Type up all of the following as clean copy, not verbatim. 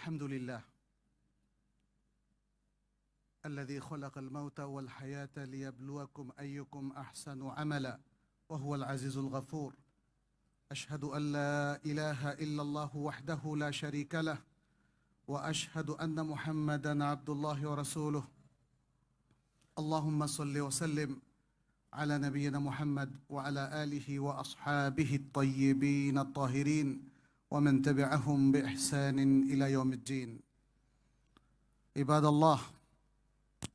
الحمد لله الذي خلق الموت والحياة ليبلوكم أيكم أحسن عملا وهو العزيز الغفور. أشهد أن لا إله إلا الله وحده لا شريك له وأشهد أن محمدا عبد الله ورسوله. اللهم صل وسلم على نبينا محمد وعلى آله وأصحابه الطيبين الطاهرين ومن تبعهم بإحسان إلى يوم الدين. عباد الله،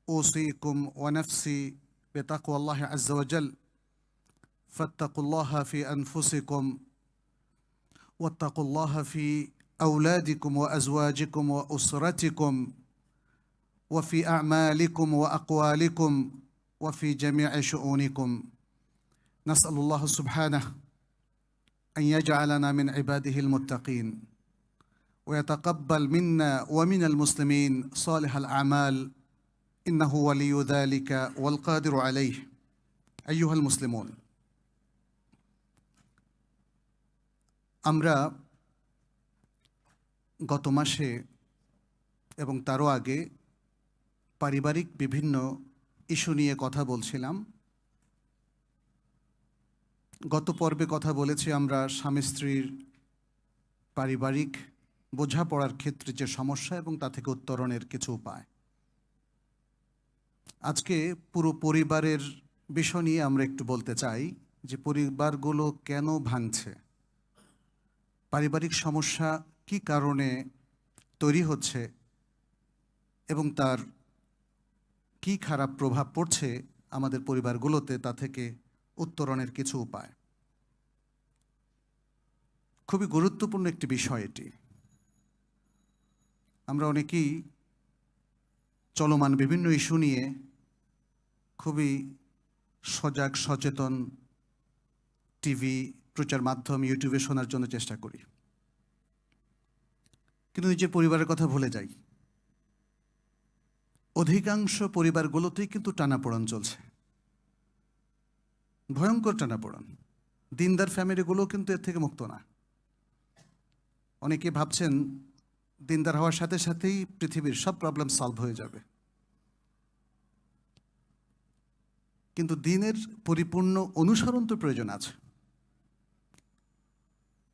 أوصيكم ونفسي بتقوى الله عز وجل، فاتقوا الله في أنفسكم واتقوا الله في أولادكم وأزواجكم وأسرتكم وفي أعمالكم وأقوالكم وفي جميع شؤونكم. نسأل الله سبحانه أن يجعلنا من عباده المتقين ويتقبل منا ومن المسلمين صالح الأعمال إنه ولي ذلك والقادر عليه. أيها المسلمون, আমরা গত মাসে এবং তারও আগে পারিবারিক বিভিন্ন ইস্যু নিয়ে কথা বলছিলাম। গত পর্বে কথা বলেছি আমরা স্বামী স্ত্রীর পারিবারিক বোঝাপড়ার ক্ষেত্রে যে সমস্যা এবং তা থেকে উত্তরণের কিছু উপায়। আজকে পুরো পরিবারের বিষয় নিয়ে আমরা একটু বলতে চাই যে পরিবারগুলো কেন ভাঙছে, পারিবারিক সমস্যা কি কারণে তৈরি হচ্ছে এবং তার কি খারাপ প্রভাব পড়ছে আমাদের পরিবারগুলোতে, তা থেকে উত্তরণের কিছু উপায়। খুবই গুরুত্বপূর্ণ একটি বিষয় এটি। আমরা অনেকেই চলমান বিভিন্ন ইস্যু নিয়ে খুবই সজাগ সচেতন, টিভি প্রচার মাধ্যম ইউটিউবে শোনার জন্য চেষ্টা করি, কিন্তু নিজের পরিবারের কথা ভুলে যাই। অধিকাংশ পরিবারগুলোতেই কিন্তু টানাপোড়েন চলছে, ভয়ঙ্কর টানাপোড়েন। দিনদার ফ্যামিলিগুলো কিন্তু এর থেকে মুক্ত না। অনেকে ভাবছেন দিনদার হওয়ার সাথে সাথেই পৃথিবীর সব প্রবলেম সলভ হয়ে যাবে, কিন্তু দিনের পরিপূর্ণ অনুসরণ তো প্রয়োজন আছে।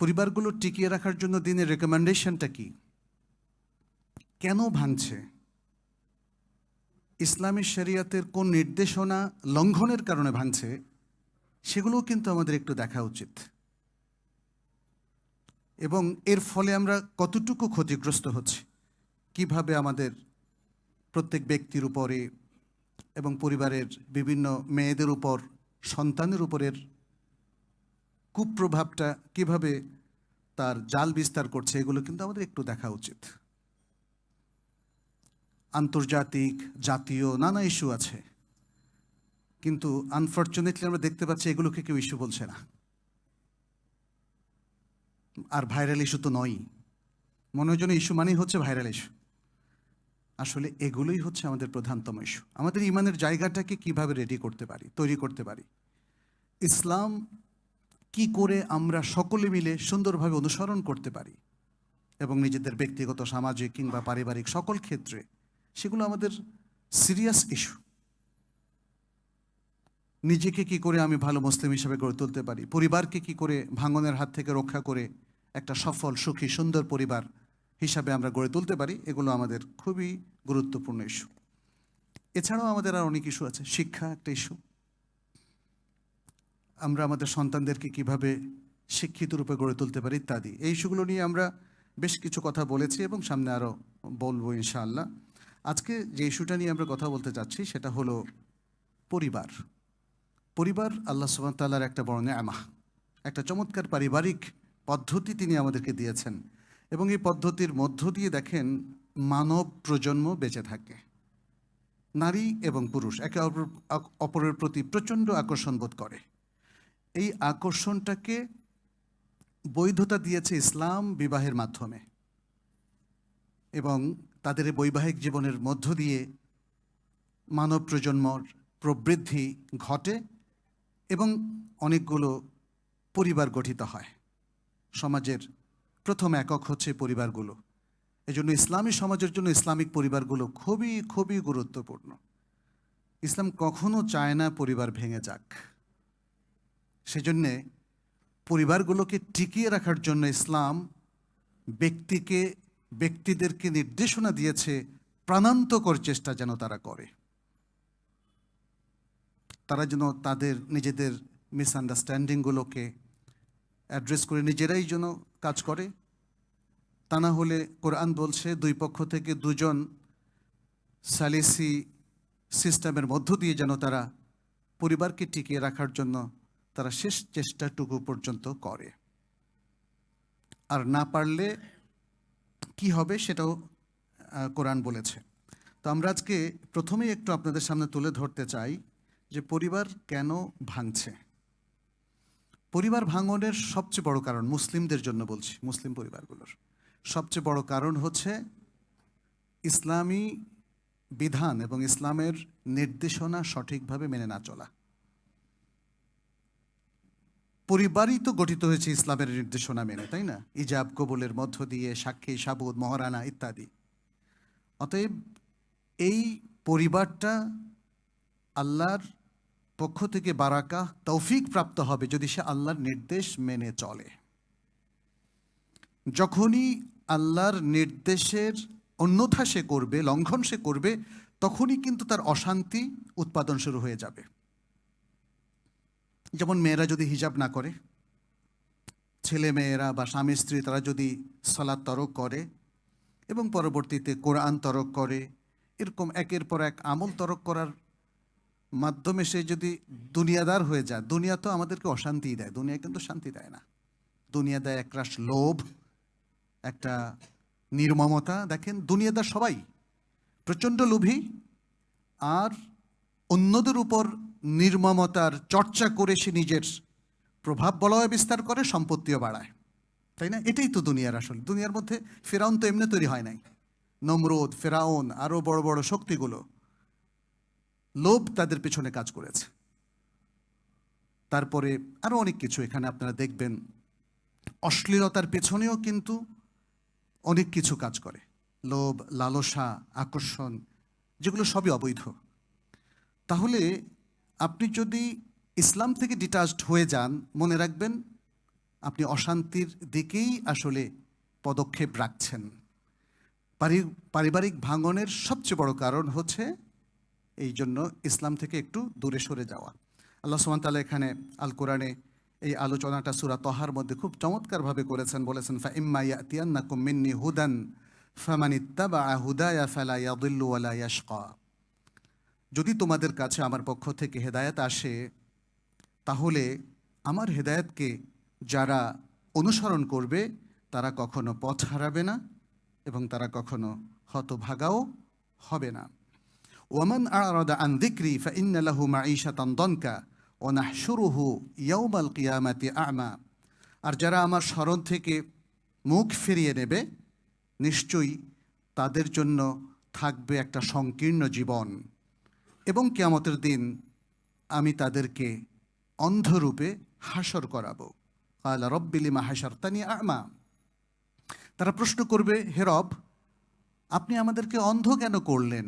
পরিবারগুলো টিকিয়ে রাখার জন্য দিনের রেকমেন্ডেশনটা কি, কেন ভাঙছে, ইসলামী শরিয়তের কোন নির্দেশনা লঙ্ঘনের কারণে ভাঙছে, সেগুলোও কিন্তু আমাদের একটু দেখা উচিত। এবং এর ফলে আমরা কতটুকু ক্ষতিগ্রস্ত হচ্ছি, কিভাবে আমাদের প্রত্যেক ব্যক্তির উপরে এবং পরিবারের বিভিন্ন মেয়েদের উপর, সন্তানের উপরের কুপ্রভাবটা কিভাবে তার জাল বিস্তার করছে, এগুলো কিন্তু আমাদের একটু দেখা উচিত। আন্তর্জাতিক, জাতীয় নানা ইস্যু আছে, কিন্তু আনফর্চুনেটলি আমরা দেখতে পাচ্ছি এগুলোকে কেউ ইস্যু বলছে না। আর ভাইরাল ইস্যু তো নয়ই, মনে হয় যেন ইস্যু মানেই হচ্ছে ভাইরাল ইস্যু। আসলে এগুলোই হচ্ছে আমাদের প্রধানতম ইস্যু। আমাদের ইমানের জায়গাটাকে কিভাবে রেডি করতে পারি, তৈরি করতে পারি, ইসলাম কি করে আমরা সকলে মিলে সুন্দরভাবে অনুসরণ করতে পারি এবং নিজেদের ব্যক্তিগত, সামাজিক কিংবা পারিবারিক সকল ক্ষেত্রে, সেগুলো আমাদের সিরিয়াস ইস্যু। নিজেকে কি করে আমি ভালো মুসলিম হিসেবে গড়ে তুলতে পারি, পরিবারকে কি করে ভাঙনের হাত থেকে রক্ষা করে একটা সফল, সুখী, সুন্দর পরিবার হিসাবে আমরা গড়ে তুলতে পারি, এগুলো আমাদের খুবই গুরুত্বপূর্ণ ইস্যু। এছাড়াও আমাদের আর অনেক ইস্যু আছে। শিক্ষা একটা ইস্যু। আমরা আমাদের সন্তানদেরকে কিভাবে শিক্ষিত রূপে গড়ে তুলতে পারি ইত্যাদি। এই ইস্যুগুলো নিয়ে আমরা বেশ কিছু কথা বলেছি এবং সামনে আরও বলবো ইনশাআল্লাহ। আজকে যে ইস্যুটা নিয়ে আমরা কথা বলতে চাচ্ছি সেটা হলো পরিবার। পরিবার আল্লাহ সুবহানাহু ওয়া তাআলার একটা বড় নেয়ামত, একটা চমৎকার পারিবারিক পদ্ধতি তিনি আমাদেরকে দিয়েছেন এবং এই পদ্ধতির মধ্য দিয়ে দেখেন মানব প্রজন্ম বেঁচে থাকে। নারী এবং পুরুষ একে অপরের প্রতি প্রচণ্ড আকর্ষণ বোধ করে। এই আকর্ষণটাকে বৈধতা দিয়েছে ইসলাম বিবাহের মাধ্যমে, এবং তাদের বৈবাহিক জীবনের মধ্য দিয়ে মানব প্রজন্মর প্রবৃদ্ধি ঘটে এবং অনেকগুলো পরিবার গঠিত হয়। সমাজের প্রথম একক হচ্ছে পরিবারগুলো। এজন্য ইসলামী সমাজের জন্য ইসলামিক পরিবারগুলো খুবই খুবই গুরুত্বপূর্ণ। ইসলাম কখনো চায় না পরিবার ভেঙে যাক। সেজন্যে পরিবারগুলোকে টিকিয়ে রাখার জন্য ইসলাম ব্যক্তিদেরকে নির্দেশনা দিয়েছে প্রাণান্তকর চেষ্টা যেন তারা করে। তারা যেন তাদের নিজেদের মিসআন্ডারস্ট্যান্ডিংগুলোকে অ্যাড্রেস করে নিজেরাই যেন কাজ করে। তা না হলে কোরআন বলছে দুই পক্ষ থেকে দুজন সালিসি সিস্টেমের মধ্য দিয়ে যেন তারা পরিবারকে টিকিয়ে রাখার জন্য তারা শেষ চেষ্টাটুকু পর্যন্ত করে। আর না পারলে কি হবে সেটাও কোরআন বলেছে। তো আমরা আজকে প্রথমেই একটু আপনাদের সামনে তুলে ধরতে চাই যে পরিবার কেন ভাঙছে। পরিবার ভাঙনের সবচেয়ে বড় কারণ, মুসলিমদের জন্য বলছি, মুসলিম পরিবারগুলোর সবচেয়ে বড় কারণ হচ্ছে ইসলামী বিধান এবং ইসলামের নির্দেশনা সঠিকভাবে মেনে না চলা। পরিবারই তো গঠিত হয়েছে ইসলামের নির্দেশনা মেনে, তাই না? ইজাব কবুলের মধ্য দিয়ে, সাক্ষী সাবুদ মহারানা ইত্যাদি। অতএব এই পরিবারটা আল্লাহর পক্ষ থেকে বারাকা তৌফিক প্রাপ্ত হবে যদি সে আল্লাহর নির্দেশ মেনে চলে। যখনই আল্লাহর নির্দেশের অন্যথা সে করবে, লঙ্ঘন সে করবে, তখনই কিন্তু তার অশান্তি উৎপাদন শুরু হয়ে যাবে। যেমন মেয়েরা যদি হিজাব না করে, ছেলে মেয়েরা বা স্বামী স্ত্রী তারা যদি সালাত তরক করে এবং পরবর্তীতে কোরআন তরক করে, এরকম একের পর এক আমল তরক করার মাধ্যমে সে যদি দুনিয়াদার হয়ে যায়, দুনিয়া তো আমাদেরকে অশান্তি দেয়, দুনিয়া কিন্তু শান্তি দেয় না। দুনিয়া দেয় একরাশ লোভ, একটা নির্মমতা। দেখেন দুনিয়াদার সবাই প্রচণ্ড লোভী, আর অন্যদের উপর নির্মমতার চর্চা করে সে নিজের প্রভাব বলয় বিস্তার করে, সম্পত্তিও বাড়ায়, তাই না? এটাই তো দুনিয়ার আসল। দুনিয়ার মধ্যে ফেরাউন তো এমনি তৈরি হয় নাই। নমরুদ, ফেরাউন, আরও বড় বড় শক্তিগুলো লোভ তাদের পেছনে কাজ করেছে। তারপরে আরও অনেক কিছু এখানে আপনারা দেখবেন, অশ্লীলতার পেছনেও কিন্তু অনেক কিছু কাজ করে, লোভ, লালসা, আকর্ষণ, যেগুলো সবই অবৈধ। তাহলে আপনি যদি ইসলাম থেকে ডিটাচড হয়ে যান, মনে রাখবেন আপনি অশান্তির দিকেই আসলে পদক্ষেপ রাখছেন। পারিবারিক ভাঙনের সবচেয়ে বড় কারণ হচ্ছে এই জন্য ইসলাম থেকে একটু দূরে সরে যাওয়া। আল্লাহ সুবহানাহু ওয়া তাআলা এখানে আল কোরআনে এই আলোচনাটা সূরা তহার মধ্যে খুব চমৎকারভাবে করেছেন। বলেছেন, ফাইম্মা ইয়াতিয়ান্নাকুম মিন্নি হুদান ফামানিত্তাবাআ হুদায়া ফালা ইয়াদিল্লু ওয়ালা ইয়াশকা। যদি তোমাদের কাছে আমার পক্ষ থেকে হেদায়েত আসে, তাহলে আমার হেদায়েতকে যারা অনুসরণ করবে তারা কখনো পথ হারাবে না এবং তারা কখনো হতভাগাও হবে না। ওয়ামান আ'রাদা আন যিকরি ফাইন্না লাহু মাঈশাতান দনকা ওয়া নাহশুরুহু ইয়াওমাল কিয়ামাতি আ'মা। আর যারা আমার স্মরণ থেকে মুখ ফিরিয়ে নেবে, নিশ্চয়ই তাদের জন্য থাকবে একটা সংকীর্ণ জীবন, এবং কিয়ামতের দিন আমি তাদেরকে অন্ধরূপে হাসর করাবো। ক্বালা রব্বি লিমা হাশারতানি আ'মা। তারা প্রশ্ন করবে, হে রব, আপনি আমাদেরকে অন্ধ কেন করলেন,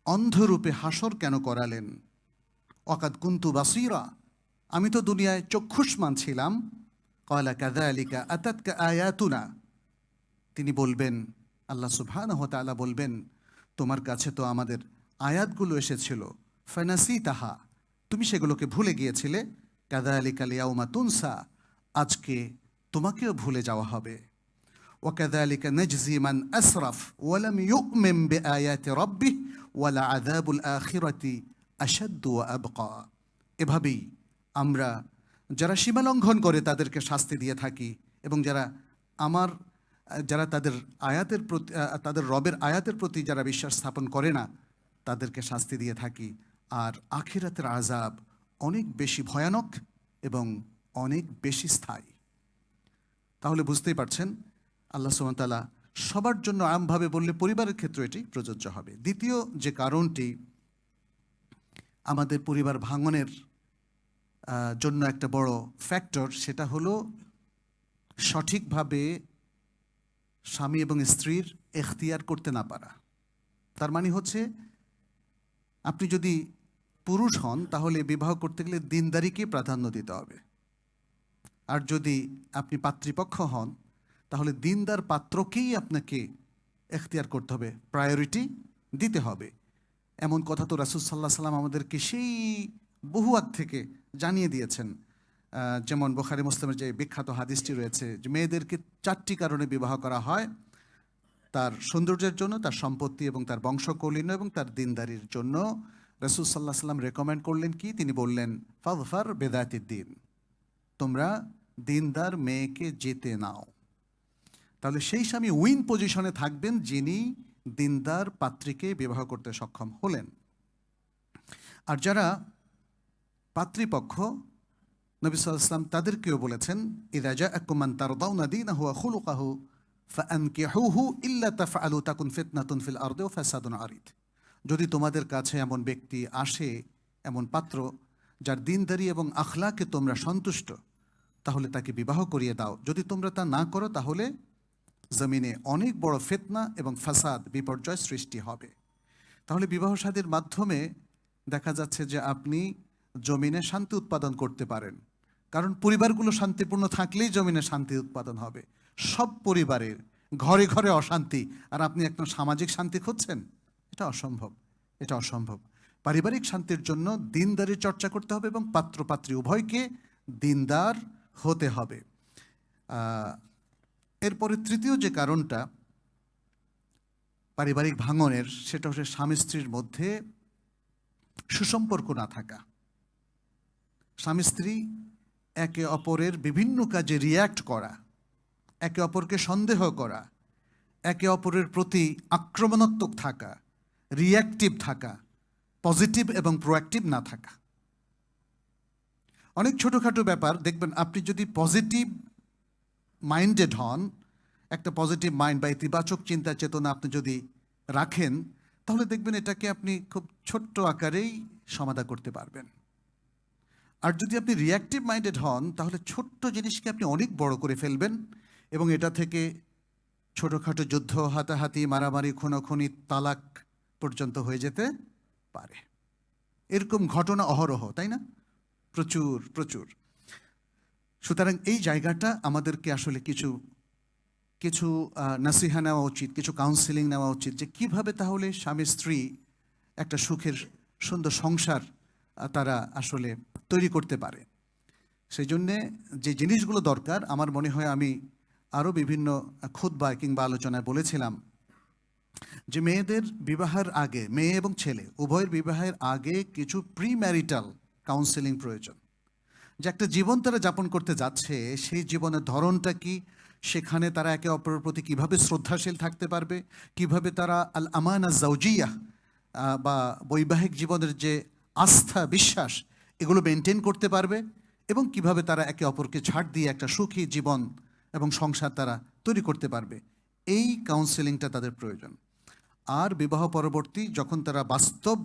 অন্ধরূপে হাসর কেন করালেন? ওয়াকাদ কুনতু বাসীরা, আমি তো দুনিয়ায় চক্ষুষ্মান ছিলাম। ক্বালা কাযালিকা আতাতকা আয়াতুনা। তিনি বলবেন, আল্লাহ সুবহানাহু ওয়া তাআলা বলবেন, তোমার কাছে তো আমাদের আয়াতগুলো এসেছিল, ফানাসিতাহা, তুমি সেগুলোকে ভুলে গিয়েছিলে। কাযালিকাল ইয়াউমা তুনসা, আজকে তোমাকেও ভুলে যাওয়া হবে। ওয়াকাযালিকা নাজজি মান আসরাফ ওয়া লাম ইউমিন বিআয়াতি রাব্বিহি ওয়ালা আযাবুল আখিরাতি আশাদ্দু ওয়া আবকা। এভাবেই আমরা যারা সীমালঙ্ঘন করে তাদেরকে শাস্তি দিয়ে থাকি, এবং যারা তাদের আয়াতের প্রতি, তাদের রবের আয়াতের প্রতি যারা বিশ্বাস স্থাপন করে না, তাদেরকে শাস্তি দিয়ে থাকি। আর আখিরাতের আযাব অনেক বেশি ভয়ানক এবং অনেক বেশি স্থায়ী। তাহলে বুঝতেই পারছেন আল্লাহ সুবহানাহু ওয়া তাআলা সবার জন্য আমভাবে বললে পরিবারের ক্ষেত্রে এটি প্রযোজ্য হবে। দ্বিতীয় যে কারণটি আমাদের পরিবার ভাঙনের জন্য একটা বড় ফ্যাক্টর, সেটা হলো সঠিকভাবে স্বামী এবং স্ত্রীর এখতিয়ার করতে না পারা। তার মানে হচ্ছে আপনি যদি পুরুষ হন তাহলে বিবাহ করতে গেলে দিনদারিকে প্রাধান্য দিতে হবে, আর যদি আপনি পাত্রীপক্ষ হন তাহলে দিনদার পাত্রকেই আপনাকে এখতিয়ার করতে হবে, প্রায়োরিটি দিতে হবে। এমন কথা তো রাসূল সাল্লাল্লাহু আলাইহি সাল্লাম আমাদেরকে সেই বহু আগ থেকে জানিয়ে দিয়েছেন। যেমন বুখারী মুসলিমের যে বিখ্যাত হাদিসটি রয়েছে যে মেয়েদেরকে 4টি কারণে বিবাহ করা হয়: তার সৌন্দর্যের জন্য, তার সম্পত্তি এবং তার বংশকৌলীন্য এবং তার দিনদারির জন্য। রাসূল সাল্লাল্লাহু আলাইহি সাল্লাম রেকমেন্ড করলেন কি? তিনি বললেন, ফাযফার বিযাতিদ দ্বীন, তোমরা দিনদার মেয়েকে যেতে নাও। তাহলে সেই স্বামী উইন পজিশনে থাকবেন যিনি দিনদার পাত্রীকে বিবাহ করতে সক্ষম হলেন। আর যারা পাত্রীপক্ষ, নবী সাল্লাল্লাহু আলাইহি ওয়াসাল্লাম তাদেরকেও বলেছেন, ইযা জাআকুম মান তারদাউনা দীনাহু ওয়া খুলুকাহু ফাআনকিহুহু ইল্লা তাফআলু তাকুন ফিতনাতুন ফিল আরদি ওয়া ফাসাদুন আরিদ। যদি তোমাদের কাছে এমন ব্যক্তি আসে, এমন পাত্র যার দিনদারি এবং আখলাকে তোমরা সন্তুষ্ট, তাহলে তাকে বিবাহ করিয়ে দাও। যদি তোমরা তা না করো তাহলে জমিনে অনেক বড় ফিতনা এবং ফাসাদ, বিপর্যয় সৃষ্টি হবে। তাহলে বিবাহ শাদীর মাধ্যমে দেখা যাচ্ছে যে আপনি জমিনে শান্তি উৎপাদন করতে পারেন, কারণ পরিবারগুলো শান্তিপূর্ণ থাকলেই জমিনে শান্তি উৎপাদন হবে। সব পরিবারের ঘরে ঘরে অশান্তি, আর আপনি একটা সামাজিক শান্তি খুঁজছেন, এটা অসম্ভব, এটা অসম্ভব। পারিবারিক শান্তির জন্য দিনদারির চর্চা করতে হবে এবং পাত্রপাত্রী উভয়কে দিনদার হতে হবে। এরপরে তৃতীয় যে কারণটা পারিবারিক ভাঙনের, সেটা হচ্ছে স্বামী স্ত্রীর মধ্যে সুসম্পর্ক না থাকা। স্বামী স্ত্রী একে অপরের বিভিন্ন কাজে রিয়্যাক্ট করা, একে অপরকে সন্দেহ করা, একে অপরের প্রতি আক্রমণাত্মক থাকা, রিয়্যাক্টিভ থাকা, পজিটিভ এবং প্রোঅ্যাক্টিভ না থাকা। অনেক ছোটোখাটো ব্যাপার দেখবেন, আপনি যদি পজিটিভ মাইন্ডেড হন, একটা পজিটিভ মাইন্ড বা ইতিবাচক চিন্তা চেতনা আপনি যদি রাখেন, তাহলে দেখবেন এটাকে আপনি খুব ছোট্ট আকারেই সমাধান করতে পারবেন। আর যদি আপনি রিঅ্যাক্টিভ মাইন্ডেড হন, তাহলে ছোট্ট জিনিসকে আপনি অনেক বড় করে ফেলবেন এবং এটা থেকে ছোটোখাটো যুদ্ধ, হাতাহাতি, মারামারি, খুনোখুনি, তালাক পর্যন্ত হয়ে যেতে পারে। এরকম ঘটনা অহরহ, তাই না? প্রচুর প্রচুর। সুতরাং এই জায়গাটা আমাদেরকে আসলে কিছু কিছু নাসিহা নেওয়া উচিত, কিছু কাউন্সিলিং নেওয়া উচিত, যে কিভাবে তাহলে স্বামী স্ত্রী একটা সুখের সুন্দর সংসার তারা আসলে তৈরি করতে পারে। সেই জন্যে যে জিনিসগুলো দরকার, আমার মনে হয় আমি আরও বিভিন্ন খুতবায় কিংবা আলোচনায় বলেছিলাম যে মেয়েদের বিবাহের আগে, মেয়ে এবং ছেলে উভয়ের বিবাহের আগে কিছু প্রি ম্যারিটাল কাউন্সেলিং প্রয়োজন। যে একটা জীবন তারা যাপন করতে যাচ্ছে, সেই জীবনের ধরনটা কি, সেখানে তারা একে অপরের প্রতি কীভাবে শ্রদ্ধাশীল থাকতে পারবে, কিভাবে তারা আল আমানা জাওজিয়া বা বৈবাহিক জীবনের যে আস্থা, বিশ্বাস, এগুলো মেনটেন করতে পারবে, এবং কিভাবে তারা একে অপরকে ছাড় দিয়ে একটা সুখী জীবন এবং সংসার তারা তৈরি করতে পারবে, এই কাউন্সেলিংটা তাদের প্রয়োজন। আর বিবাহ পরবর্তী যখন তারা বাস্তব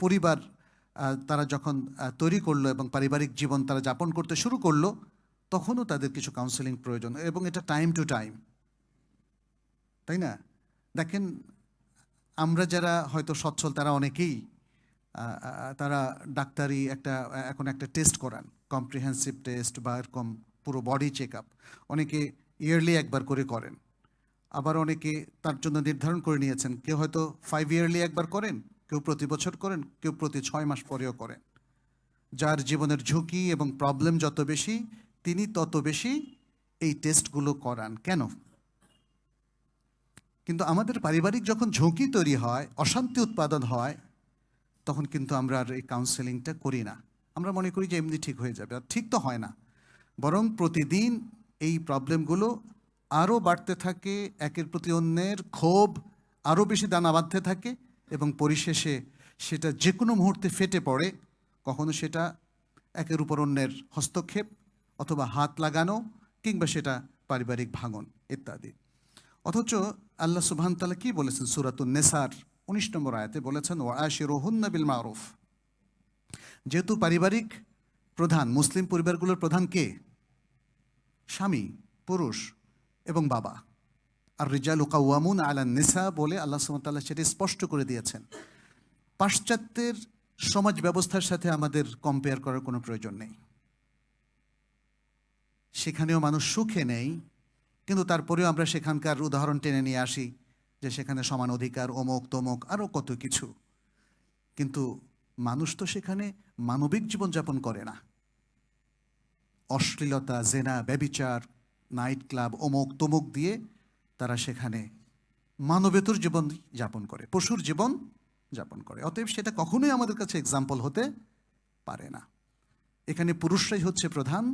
পরিবার তারা যখন তৈরি করলো এবং পারিবারিক জীবন তারা যাপন করতে শুরু করলো, তখনও তাদের কিছু কাউন্সেলিং প্রয়োজন, এবং এটা টাইম টু টাইম, তাই না? দেখেন, আমরা যারা হয়তো সচ্ছল তারা অনেকেই তারা ডাক্তারি এখন একটা টেস্ট করান, কম্প্রিহেন্সিভ টেস্ট বা এরকম পুরো বডি চেক আপ, অনেকে ইয়ারলি একবার করে করেন। আবার অনেকে তার জন্য নির্ধারণ করে নিয়েছেন, কেউ হয়তো 5 ইয়ারলি একবার করেন, কেউ প্রতি বছর করেন, কেউ প্রতি 6 মাস পরেও করেন। যার জীবনের ঝুঁকি এবং প্রবলেম যত বেশি, তিনি তত বেশি এই টেস্টগুলো করান। কেন? কিন্তু আমাদের পারিবারিক যখন ঝুঁকি তৈরি হয়, অশান্তি উৎপাদন হয়, তখন কিন্তু আমরা আর এই কাউন্সেলিংটা করি না। আমরা মনে করি যে এমনি ঠিক হয়ে যাবে, আর ঠিক তো হয় না, বরং প্রতিদিন এই প্রবলেমগুলো আরও বাড়তে থাকে, একের প্রতি অন্যের ক্ষোভ আরও বেশি দানা বাঁধতে থাকে, এবং পরিশেষে সেটা যে কোনো মুহূর্তে ফেটে পড়ে। কখনো সেটা একের উপর অন্যের হস্তক্ষেপ অথবা হাত লাগানো, কিংবা সেটা পারিবারিক ভাঙন ইত্যাদি। অথচ আল্লাহ সুবহান তাআলা কি বলেছেন? সূরাতুন নিসার 19 নম্বর আয়াতে বলেছেন, ওয়া আশিরুহুন্না বিল মারুফ। যেহেতু পারিবারিক প্রধান, মুসলিম পরিবারগুলোর প্রধান কে? স্বামী, পুরুষ এবং বাবা। আর রিজালু কাওয়ামুন আলান নিসা বলে আল্লাহ সুবহানাহু ওয়া তাআলা সেটা স্পষ্ট করে দিয়েছেন। পাশ্চাত্যের সমাজ ব্যবস্থার সাথে আমাদের কম্পেয়ার করার কোনো প্রয়োজন নেই। সেখানেও মানুষ সুখে নেই, কিন্তু তারপরেও আমরা সেখানকার উদাহরণ টেনে নিয়ে আসি যে সেখানে সমান অধিকার, অমুক তমুক আরও কত কিছু। কিন্তু মানুষ তো সেখানে মানবিক জীবনযাপন করে না। অশ্লীলতা, জেনা, ব্যভিচার, নাইট ক্লাব, অমুক তমুক দিয়ে তারা সেখানে মানবেতর জীবন যাপন করে, পশুর জীবন যাপন করে। অতএব সেটা কখনোই আমাদের কাছে এক্সাম্পল হতে পারে না। এখানে পুরুষরাই হচ্ছে প্রধান।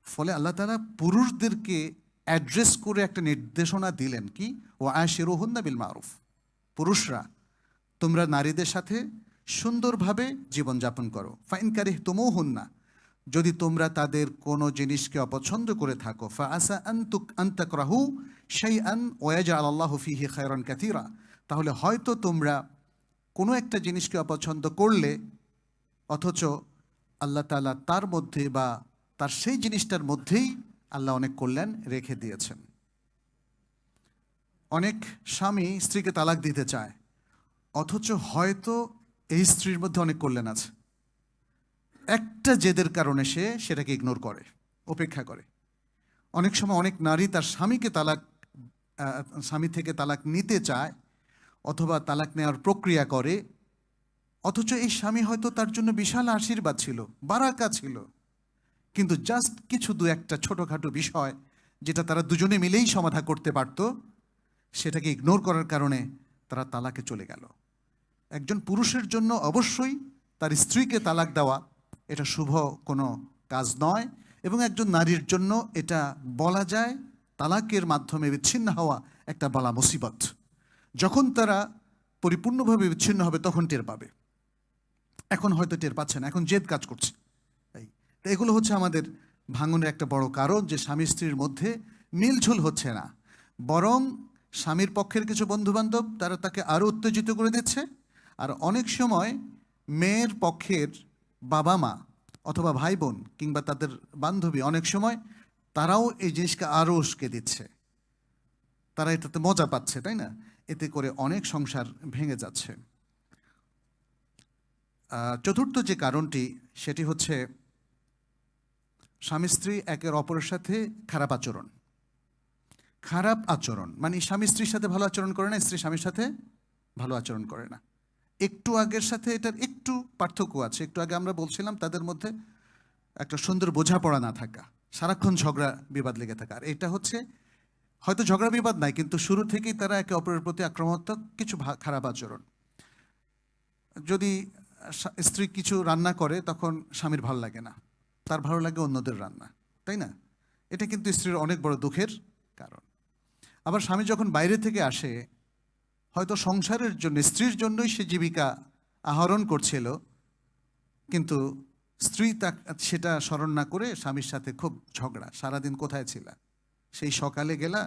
ফলে আল্লাহ তাআলা পুরুষদেরকে অ্যাড্রেস করে একটা নির্দেশনা দিলেন কি, ও আশিরুহুন্না বিল মারুফ, পুরুষরা তোমরা নারীদের সাথে সুন্দরভাবে জীবনযাপন করো। ফাইন কারিহতুমুহুন্না, যদি তোমরা তাদের কোনো জিনিসকে অপছন্দ করে থাকো, ফাআসা আন তাকরাহু শাইআন ওয়া ইয়াজআল আল্লাহু ফীহি খায়রান কাসীরা, তাহলে হয়তো তোমরা কোনো একটা জিনিসকে অপছন্দ করলে অথচ আল্লাহ তাআলা তার মধ্যে বা তার সেই জিনিসটার মধ্যেই আল্লাহ অনেক কল্যাণ রেখে দিয়েছেন। অনেক স্বামী স্ত্রীকে তালাক দিতে চায়, অথচ হয়তো এই স্ত্রীর মধ্যে অনেক কল্যাণ আছে। একটা জেদের কারণে সে সেটাকে ইগনোর করে, উপেক্ষা করে। অনেক সময় অনেক নারী তার স্বামী থেকে তালাক নিতে চায় অথবা তালাক নেওয়ার প্রক্রিয়া করে, অথচ এই স্বামী হয়তো তার জন্য বিশাল আশীর্বাদ ছিল, বারাকা ছিল, কিন্তু জাস্ট কিছু দু একটা ছোটোখাটো বিষয় যেটা তারা দুজনে মিলেই সমাধান করতে পারত, সেটাকে ইগনোর করার কারণে তারা তালাকে চলে গেল। একজন পুরুষের জন্য অবশ্যই তার স্ত্রীকে তালাক দেওয়া এটা শুভ কোনো কাজ নয়, এবং একজন নারীর জন্য এটা বলা যায় তালাকের মাধ্যমে বিচ্ছিন্ন হওয়া একটা বালা মুসিবত। যখন তারা পরিপূর্ণভাবে বিচ্ছিন্ন হবে তখন টের পাবে, এখন হয়তো টের পাচ্ছে না, এখন জেদ কাজ করছে। এগুলো হচ্ছে আমাদের ভাঙনের একটা বড় কারণ, যে স্বামী স্ত্রীর মধ্যে মিলঝুল হচ্ছে না, বরং স্বামীর পক্ষের কিছু বন্ধুবান্ধব তারা তাকে আরও উত্তেজিত করে দিচ্ছে, আর অনেক সময় মেয়ের পক্ষের বাবা মা অথবা ভাই বোন কিংবা তাদের বান্ধবী অনেক সময় তারাও এই জিনিসকে আরও উস্কে দিচ্ছে, তারা এটাতে মজা পাচ্ছে, তাই না? এতে করে অনেক সংসার ভেঙে যাচ্ছে। চতুর্থ যে কারণটি সেটি হচ্ছে স্বামী স্ত্রী একের অপরের সাথে খারাপ আচরণ। খারাপ আচরণ মানে স্বামী স্ত্রীর সাথে ভালো আচরণ করে না, স্ত্রী স্বামীর সাথে ভালো আচরণ করে না। একটু আগের সাথে এটার একটু পার্থক্য আছে। একটু আগে আমরা বলছিলাম তাদের মধ্যে একটা সুন্দর বোঝাপড়া না থাকা, সারাক্ষণ ঝগড়া বিবাদ লেগে থাকা। আর এটা হচ্ছে হয়তো ঝগড়া বিবাদ নাই, কিন্তু শুরু থেকেই তারা একে অপরের প্রতি আক্রমণাত্মক, কিছু খারাপ আচরণ। যদি স্ত্রী কিছু রান্না করে তখন স্বামীর ভালো লাগে না, তার ভালো লাগে অন্যদের রান্না, তাই না? এটা কিন্তু স্ত্রীর অনেক বড় দুঃখের কারণ। আবার স্বামী যখন বাইরে থেকে আসে, হয়তো সংসারের জন্য স্ত্রীর জন্যই সে জীবিকা আহরণ করছিল, কিন্তু স্ত্রী সেটা স্মরণ না করে স্বামীর সাথে খুব ঝগড়া। সারাদিন কোথায় ছিলা, সেই সকালে গেলা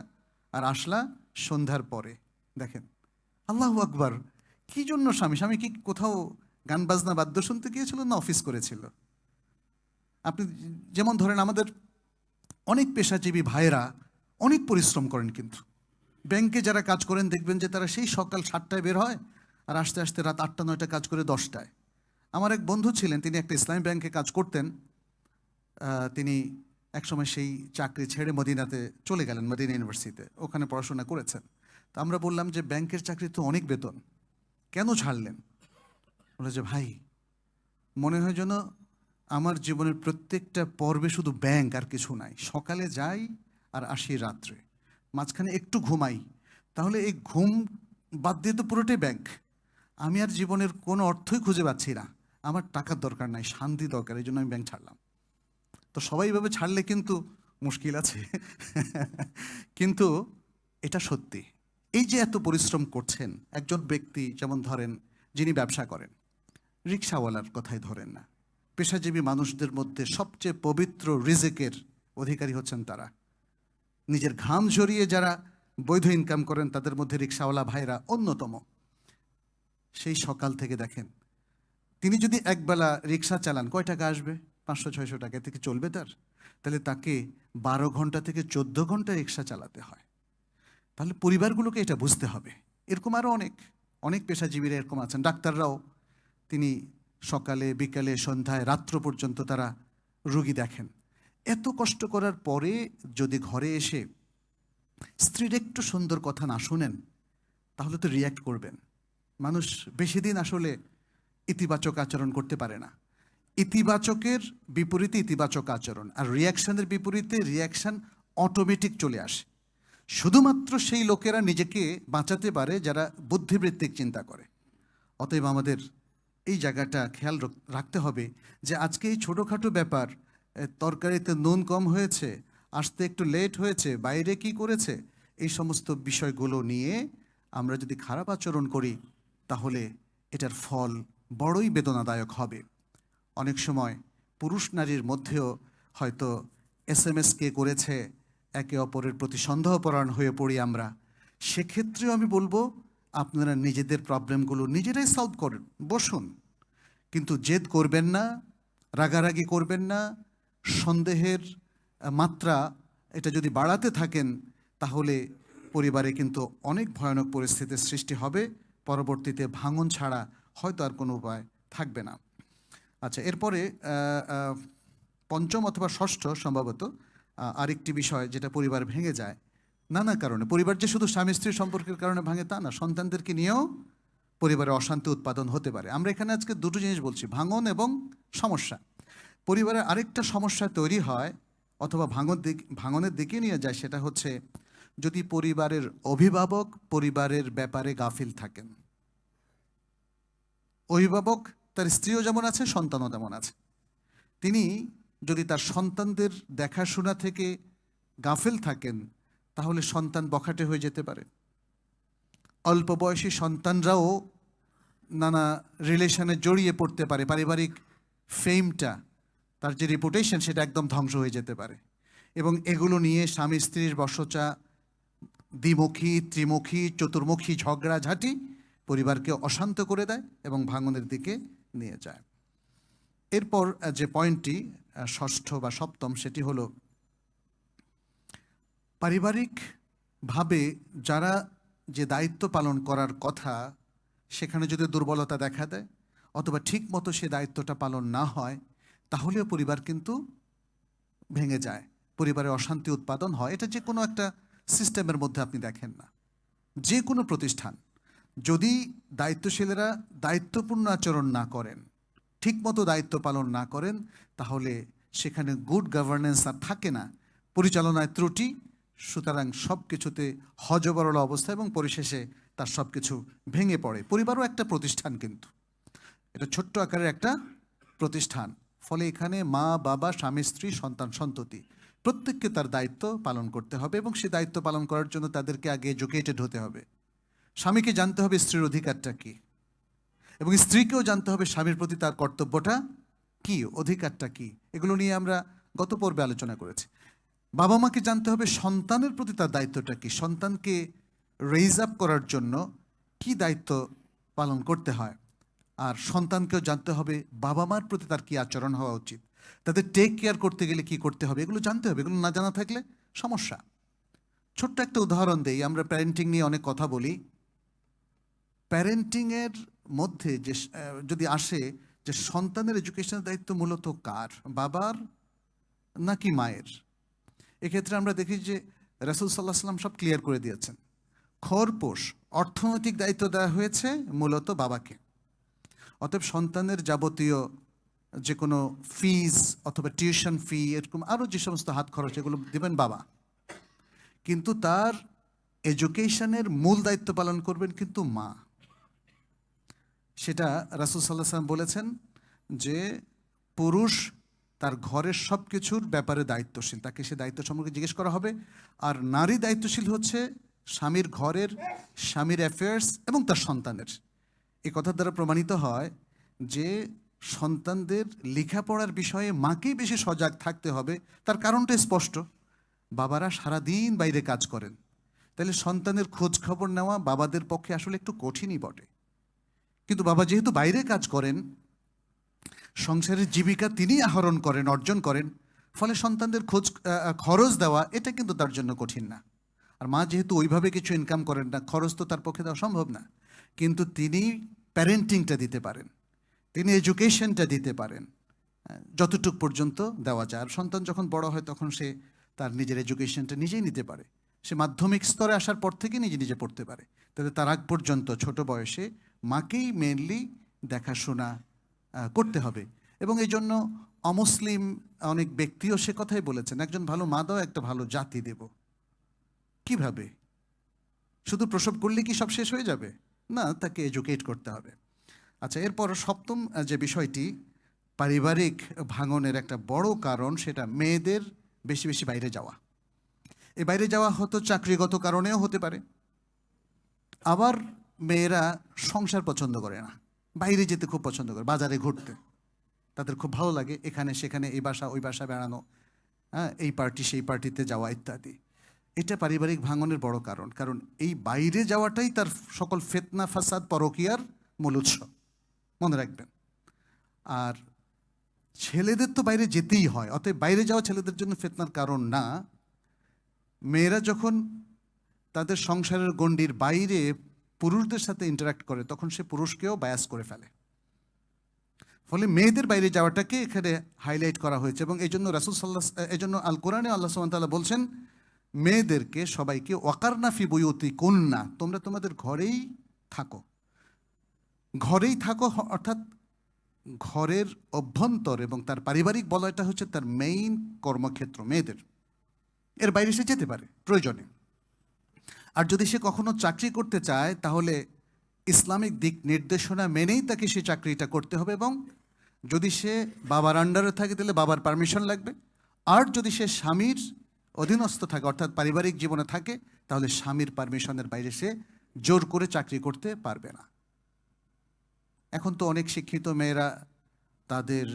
আর আসলা সন্ধ্যার পরে। দেখেন, আল্লাহু আকবার, কি জন্য স্বামী কি কোথাও গান বাজনা বাদ্য শুনতে গিয়েছিল না অফিস করেছিল? আপনি যেমন ধরেন আমাদের অনেক পেশাজীবী ভাইয়েরা অনেক পরিশ্রম করেন, কিন্তু ব্যাংকে যারা কাজ করেন দেখবেন যে তারা সেই সকাল 7টায় বের হয় আর আস্তে আস্তে রাত 8টা 9টা কাজ করে 10টায়। আমার এক বন্ধু ছিলেন, তিনি একটা ইসলামী ব্যাংকে কাজ করতেন। তিনি একসময় সেই চাকরি ছেড়ে মদিনাতে চলে গেলেন, মদিনা ইউনিভার্সিটিতে, ওখানে পড়াশোনা করেছেন। তো আমরা বললাম যে ব্যাংকের চাকরি তো অনেক বেতন, কেন ছাড়লেন? বলে যে ভাই, মনে হয় যেন আমার জীবনের প্রত্যেকটা পর্বে শুধু ব্যাংক আর কিছু নাই। সকালে যাই আর আসি রাত্রে, মাঝখানে একটু ঘুমাই, তাহলে এই ঘুম বাদ দিয়ে তো পুরোটাই ব্যাংক। আমি আর জীবনের কোনো অর্থই খুঁজে পাচ্ছি না, আমার টাকার দরকার নাই, শান্তি দরকার, এই জন্য আমি ব্যাংক ছাড়লাম। তো সবাই এভাবে ছাড়লে কিন্তু মুশকিল আছে কিন্তু এটা সত্যি। এই যে এত পরিশ্রম করছেন একজন ব্যক্তি, যেমন ধরেন যিনি ব্যবসা করেন, রিক্সাওয়ালার কথাই ধরেন না, পেশাজীবী মানুষদের মধ্যে সবচেয়ে পবিত্র রিজিকের অধিকারী হচ্ছেন তারা। নিজের ঘাম ঝরিয়ে যারা বৈধ ইনকাম করেন তাদের মধ্যে রিক্সাওয়ালা ভাইরা অন্যতম। সেই সকাল থেকে দেখেন, তিনি যদি একবেলা রিক্সা চালান, কয় টাকা আসবে? 500-600 টাকা থেকে চলবে তার? তাহলে তাকে 12 ঘন্টা থেকে 14 ঘন্টা রিক্সা চালাতে হয়। তাহলে পরিবারগুলোকে এটা বুঝতে হবে। এরকম আরও অনেক অনেক পেশাজীবীরা এরকম আছেন। ডাক্তাররাও তিনি সকালে বিকালে সন্ধ্যায় রাত্র পর্যন্ত তারা রোগী দেখেন। এত কষ্ট করার পরে যদি ঘরে এসে স্ত্রীর একটু সুন্দর কথা না শুনেন, তাহলে তো রিয়্যাক্ট করবেন। মানুষ বেশি দিন আসলে ইতিবাচক আচরণ করতে পারে না। ইতিবাচকের বিপরীতে ইতিবাচক আচরণ, আর রিয়াকশনের বিপরীতে রিয়াকশন অটোমেটিক চলে আসে। শুধুমাত্র সেই লোকেরা নিজেকে বাঁচাতে পারে যারা বুদ্ধিবৃত্তিক চিন্তা করে। অতএব আমাদের এই জায়গাটা খেয়াল রাখতে হবে যে আজকে এই ছোটোখাটো ব্যাপার, তরকারিতে নুন কম হয়েছে, আসতে একটু লেট হয়েছে, বাইরে কি করেছে, এই সমস্ত বিষয়গুলো নিয়ে আমরা যদি খারাপ আচরণ করি তাহলে এটার ফল বড়ই বেদনাদায়ক হবে। অনেক সময় পুরুষ নারীর মধ্যেও হয়তো SMS কে করেছে, একে অপরের প্রতি সন্দেহপরায়ণ হয়ে পড়ি আমরা। সেক্ষেত্রেও আমি বলবো আপনারা নিজেদের প্রবলেমগুলো নিজেরাই সলভ করেন, বসুন, কিন্তু জেদ করবেন না, রাগারাগি করবেন না। সন্দেহের মাত্রা এটা যদি বাড়াতে থাকেন তাহলে পরিবারে কিন্তু অনেক ভয়ানক পরিস্থিতির সৃষ্টি হবে। পরবর্তীতে ভাঙন ছাড়া হয়তো আর কোনো উপায় থাকবে না। আচ্ছা, এরপরে পঞ্চম অথবা ষষ্ঠ সম্ভবত আরেকটি বিষয় যেটা পরিবার ভেঙে যায় নানা কারণে। পরিবার যে শুধু স্বামী স্ত্রীর সম্পর্কের কারণে ভাঙে তা না, সন্তানদেরকে নিয়েও পরিবারে অশান্তি উৎপাদন হতে পারে। আমরা এখানে আজকে দুটো জিনিস বলছি, ভাঙন এবং সমস্যা। পরিবারে আরেকটা সমস্যা তৈরি হয় অথবা ভাঙনের দিকে নিয়ে যায়, সেটা হচ্ছে যদি পরিবারের অভিভাবক পরিবারের ব্যাপারে গাফিল থাকেন। অভিভাবক তার স্ত্রীও যেমন আছে, সন্তানও তেমন আছে। তিনি যদি তার সন্তানদের দেখাশোনা থেকে গাফিল থাকেন তাহলে সন্তান বখাটে হয়ে যেতে পারে। অল্প বয়সী সন্তানরাও নানা রিলেশনে জড়িয়ে পড়তে পারে। পারিবারিক ফেমটা, তার যে রেপুটেশন, সেটা একদম ধ্বংস হয়ে যেতে পারে। এবং এগুলো নিয়ে স্বামী স্ত্রীর বচসা, দ্বিমুখী ত্রিমুখী চতুর্মুখী ঝগড়াঝাঁটি পরিবারকে অশান্ত করে দেয় এবং ভাঙনের দিকে নিয়ে যায়। এরপর যে পয়েন্টটি ষষ্ঠ বা সপ্তম, সেটি হলো পারিবারিকভাবে যারা যে দায়িত্ব পালন করার কথা সেখানে যদি দুর্বলতা দেখা দেয় অথবা ঠিক মতো সে দায়িত্বটা পালন না হয় তাহলেও পরিবার কিন্তু ভেঙে যায়, পরিবারে অশান্তি উৎপাদন হয়। এটা যে কোনো একটা সিস্টেমের মধ্যে আপনি দেখেন না, যে কোনো প্রতিষ্ঠান যদি দায়িত্বশীলেরা দায়িত্বপূর্ণ আচরণ না করেন, ঠিকমতো দায়িত্ব পালন না করেন, তাহলে সেখানে গুড গভর্নেন্স আর থাকে না, পরিচালনায় ত্রুটি। সুতরাং সব কিছুতে হযবরল অবস্থা এবং পরিশেষে তার সব কিছু ভেঙে পড়ে। পরিবারও একটা প্রতিষ্ঠান, কিন্তু এটা ছোট্ট আকারের একটা প্রতিষ্ঠান। ফলে এখানে মা বাবা স্বামী স্ত্রী সন্তান সন্ততি প্রত্যেককে তার দায়িত্ব পালন করতে হবে এবং সে দায়িত্ব পালন করার জন্য তাদেরকে আগে এডুকেটেড হতে হবে। স্বামীকে জানতে হবে স্ত্রীর অধিকারটা কী, এবং স্ত্রীকেও জানতে হবে স্বামীর প্রতি তার কর্তব্যটা কী, অধিকারটা কী। এগুলো নিয়ে আমরা গত পর্বে আলোচনা করেছি। বাবা মাকে জানতে হবে সন্তানের প্রতি তার দায়িত্বটা কী, সন্তানকে রেইজ আপ করার জন্য কি দায়িত্ব পালন করতে হয়। আর সন্তানকেও জানতে হবে বাবা মার প্রতি তার কী আচরণ হওয়া উচিত, তাদের টেক কেয়ার করতে গেলে কি করতে হবে, এগুলো জানতে হবে। এগুলো না জানা থাকলে সমস্যা। ছোট্ট একটা উদাহরণ দেই, আমরা প্যারেন্টিং নিয়ে অনেক কথা বলি। প্যারেন্টিংয়ের মধ্যে যে যদি আসে যে সন্তানের এডুকেশনের দায়িত্ব মূলত কার, বাবার নাকি মায়ের, এক্ষেত্রে আমরা দেখি যে রাসূল সাল্লাল্লাহু আলাইহি ওয়াসাল্লাম সব ক্লিয়ার করে দিয়েছেন। খরপোশ অর্থনৈতিক দায়িত্ব দেওয়া হয়েছে মূলত বাবাকে। অতএব সন্তানের যাবতীয় যে কোনো ফিজ অথবা টিউশন ফি, এরকম আরও যে সমস্ত হাত খরচ, এগুলো দেবেন বাবা, কিন্তু তার এডুকেশনের মূল দায়িত্ব পালন করবেন কিন্তু মা। সেটা রাসূল সাল্লাল্লাহু আলাইহি ওয়াসাল্লাম বলেছেন যে পুরুষ তার ঘরের সব কিছুর ব্যাপারে দায়িত্বশীল, তাকে সে দায়িত্ব সম্পর্কে জিজ্ঞেস করা হবে। আর নারী দায়িত্বশীল হচ্ছে স্বামীর ঘরের, স্বামীর অ্যাফেয়ার্স এবং তার সন্তানের। এই কথার দ্বারা প্রমাণিত হয় যে সন্তানদের লেখাপড়ার বিষয়ে মাকেই বেশি সজাগ থাকতে হবে। তার কারণটা স্পষ্ট, বাবারা সারাদিন বাইরে কাজ করেন, তাহলে সন্তানের খোঁজ খবর নেওয়া বাবাদের পক্ষে আসলে একটু কঠিনই বটে। কিন্তু বাবা যেহেতু বাইরে কাজ করেন, সংসারের জীবিকা তিনি আহরণ করেন, অর্জন করেন, ফলে সন্তানদের খরচ দেওয়া এটা কিন্তু তার জন্য কঠিন না। আর মা যেহেতু ওইভাবে কিছু ইনকাম করেন না, খরচ তো তার পক্ষে দেওয়া সম্ভব না, কিন্তু তিনি প্যারেন্টিংটা দিতে পারেন, তিনি এডুকেশনটা দিতে পারেন, যতটুক পর্যন্ত দেওয়া যায়। আর সন্তান যখন বড় হয় তখন সে তার নিজের এডুকেশনটা নিজেই নিতে পারে, সে মাধ্যমিক স্তরে আসার পর থেকে নিজে নিজে পড়তে পারে। তাহলে তার আগ পর্যন্ত ছোট বয়সে মাকেই মেনলি দেখাশোনা করতে হবে। এবং এই জন্য অমুসলিম অনেক ব্যক্তিও সে কথাই বলেছেন, একজন ভালো মা দাও, একটা ভালো জাতি দেব। কিভাবে? শুধু প্রসব করলে কি সব শেষ হয়ে যাবে? না, তাকে এডুকেট করতে হবে। আচ্ছা, এরপর সপ্তম যে বিষয়টি, পারিবারিক ভাঙনের একটা বড় কারণ, সেটা মেয়েদের বেশি বেশি বাইরে যাওয়া। এই বাইরে যাওয়া হয়তো চাকরিগত কারণেও হতে পারে, আবার মেয়েরা সংসার পছন্দ করে না, বাইরে যেতে খুব পছন্দ করে, বাজারে ঘুরতে তাদের খুব ভালো লাগে, এখানে সেখানে এই বাসা ওই বাসা বেড়ানো, হ্যাঁ, এই পার্টি সেই পার্টিতে যাওয়া ইত্যাদি। এটা পারিবারিক ভাঙনের বড় কারণ, কারণ এই বাইরে যাওয়াটাই তার সকল ফিতনা ফাসাদ পরকীয়ার মূল উৎস, মনে রাখবেন। আর ছেলেদের তো বাইরে যেতেই হয়, অতএব বাইরে যাওয়া ছেলেদের জন্য ফিতনার কারণ না। মেয়েরা যখন তাদের সংসারের গণ্ডির বাইরে পুরুষদের সাথে ইন্টারাক্ট করে, তখন সে পুরুষকেও বায়াস করে ফেলে। ফলে মেয়েদের বাইরে যাওয়াটাকে এখানে হাইলাইট করা হয়েছে। এবং এই জন্য রাসূল সাল্লাল্লাহু আলাইহি ওয়াসাল্লাম, এই জন্য আল কোরআনে আল্লাহ সুবহানাহু ওয়া তাআলা বলছেন, মেয়েদেরকে সবাইকে ওয়াকারনা ফি বুয়ুতিকুন্না, তোমরা তোমাদের ঘরেই থাকো। ঘরেই থাকো অর্থাৎ ঘরের অভ্যন্তর এবং তার পারিবারিক বলয়টা হচ্ছে তার মেইন কর্মক্ষেত্র মেয়েদের। এর বাইরে সে যেতে পারে প্রয়োজনে। আর যদি সে কখনো চাকরি করতে চায়, তাহলে ইসলামিক দিক নির্দেশনা মেনেই তাকে সে চাকরিটা করতে হবে। এবং যদি সে বাবার আন্ডারে থাকে তাহলে বাবার পারমিশন লাগবে। আর যদি সে স্বামীর অধীনস্থ থাকে অর্থাৎ পারিবারিক জীবনে থাকে, তাহলে স্বামীর পারমিশনের বাইরে সে জোর করে চাকরি করতে পারবে না। এখন তো অনেক শিক্ষিত মেয়েরা, তাদের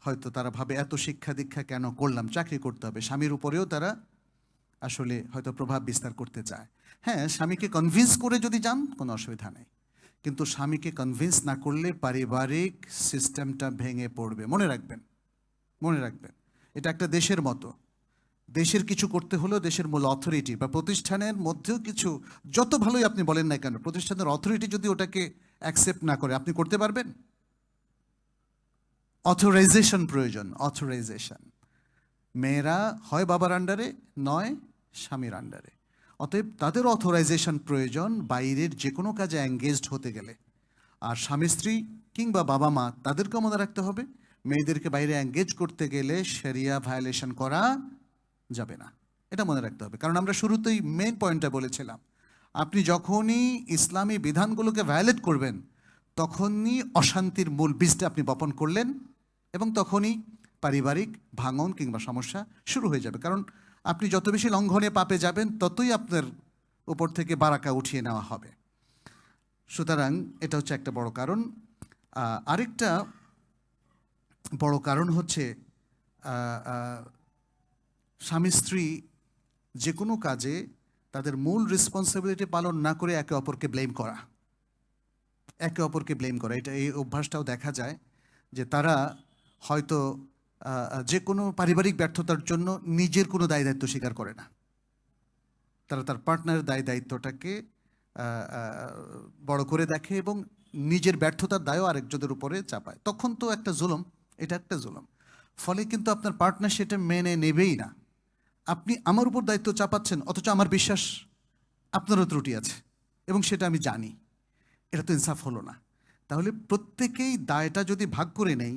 হয়তো তারা ভাবে এত শিক্ষা দীক্ষা কেন করলাম, চাকরি করতে হবে, স্বামীর উপরেও তারা আসলে হয়তো প্রভাব বিস্তার করতে চায়। হ্যাঁ, স্বামীকে কনভিন্স করে যদি যান কোনো অসুবিধা নেই, কিন্তু স্বামীকে কনভিন্স না করলে পারিবারিক সিস্টেমটা ভেঙে পড়বে। মনে রাখবেন, মনে রাখবেন, এটা একটা দেশের মতো। দেশের কিছু করতে হলেও দেশের মূল অথরিটি বা প্রতিষ্ঠানের মধ্যেও কিছু, যত ভালোই আপনি বলেন না কেন, প্রতিষ্ঠানের অথরিটি যদি ওটাকে অ্যাকসেপ্ট না করে, আপনি করতে পারবেন? অথরাইজেশন প্রয়োজন, অথরাইজেশন। মেয়েরা হয় বাবার আন্ডারে, নয় স্বামীর আন্ডারে। অতএব তাদের অথরাইজেশন প্রয়োজন বাইরের যে কোনো কাজে এঙ্গেজড হতে গেলে। আর স্বামী স্ত্রী কিংবা বাবা মা তাদেরকেও মনে রাখতে হবে, মেয়েদেরকে বাইরে এঙ্গেজ করতে গেলে শরিয়া ভায়োলেশন করা যাবে না, এটা মনে রাখতে হবে। কারণ আমরা শুরুতেই মেইন পয়েন্টটা বলেছিলাম, আপনি যখনই ইসলামী বিধানগুলোকে ভায়োলেট করবেন, তখনই অশান্তির মূল বীজটা আপনি বপন করলেন, এবং তখনই পারিবারিক ভাঙন কিংবা সমস্যা শুরু হয়ে যাবে। কারণ আপনি যত বেশি লঙ্ঘনে পাপে যাবেন, ততই আপনার উপর থেকে বারাকা উঠিয়ে নেওয়া হবে। সুতরাং এটা হচ্ছে একটা বড় কারণ। আরেকটা বড় কারণ হচ্ছে স্বামী স্ত্রী যে কোনো কাজে তাদের মূল রেসপন্সিবিলিটি পালন না করে একে অপরকে ব্লেম করা, একে অপরকে ব্লেম করা। এটা, এই অভ্যাসটাও দেখা যায় যে তারা হয়তো যে কোনো পারিবারিক ব্যর্থতার জন্য নিজের কোনো দায় দায়িত্ব স্বীকার করে না, তারা তার পার্টনারের দায় দায়িত্বটাকে বড় করে দেখে এবং নিজের ব্যর্থতার দায়ও আরেকজনের উপরে চাপায়। তখন তো একটা জুলুম, এটা একটা জুলুম। ফলে কিন্তু আপনার পার্টনার সেটা মেনে নেবেই না। আপনি আমার উপর দায়িত্ব চাপাচ্ছেন, অথচ আমার বিশ্বাস আপনারও ত্রুটি আছে এবং সেটা আমি জানি, এটা তো ইনসাফ হলো না। তাহলে প্রত্যেকেই দায়টা যদি ভাগ করে নেই,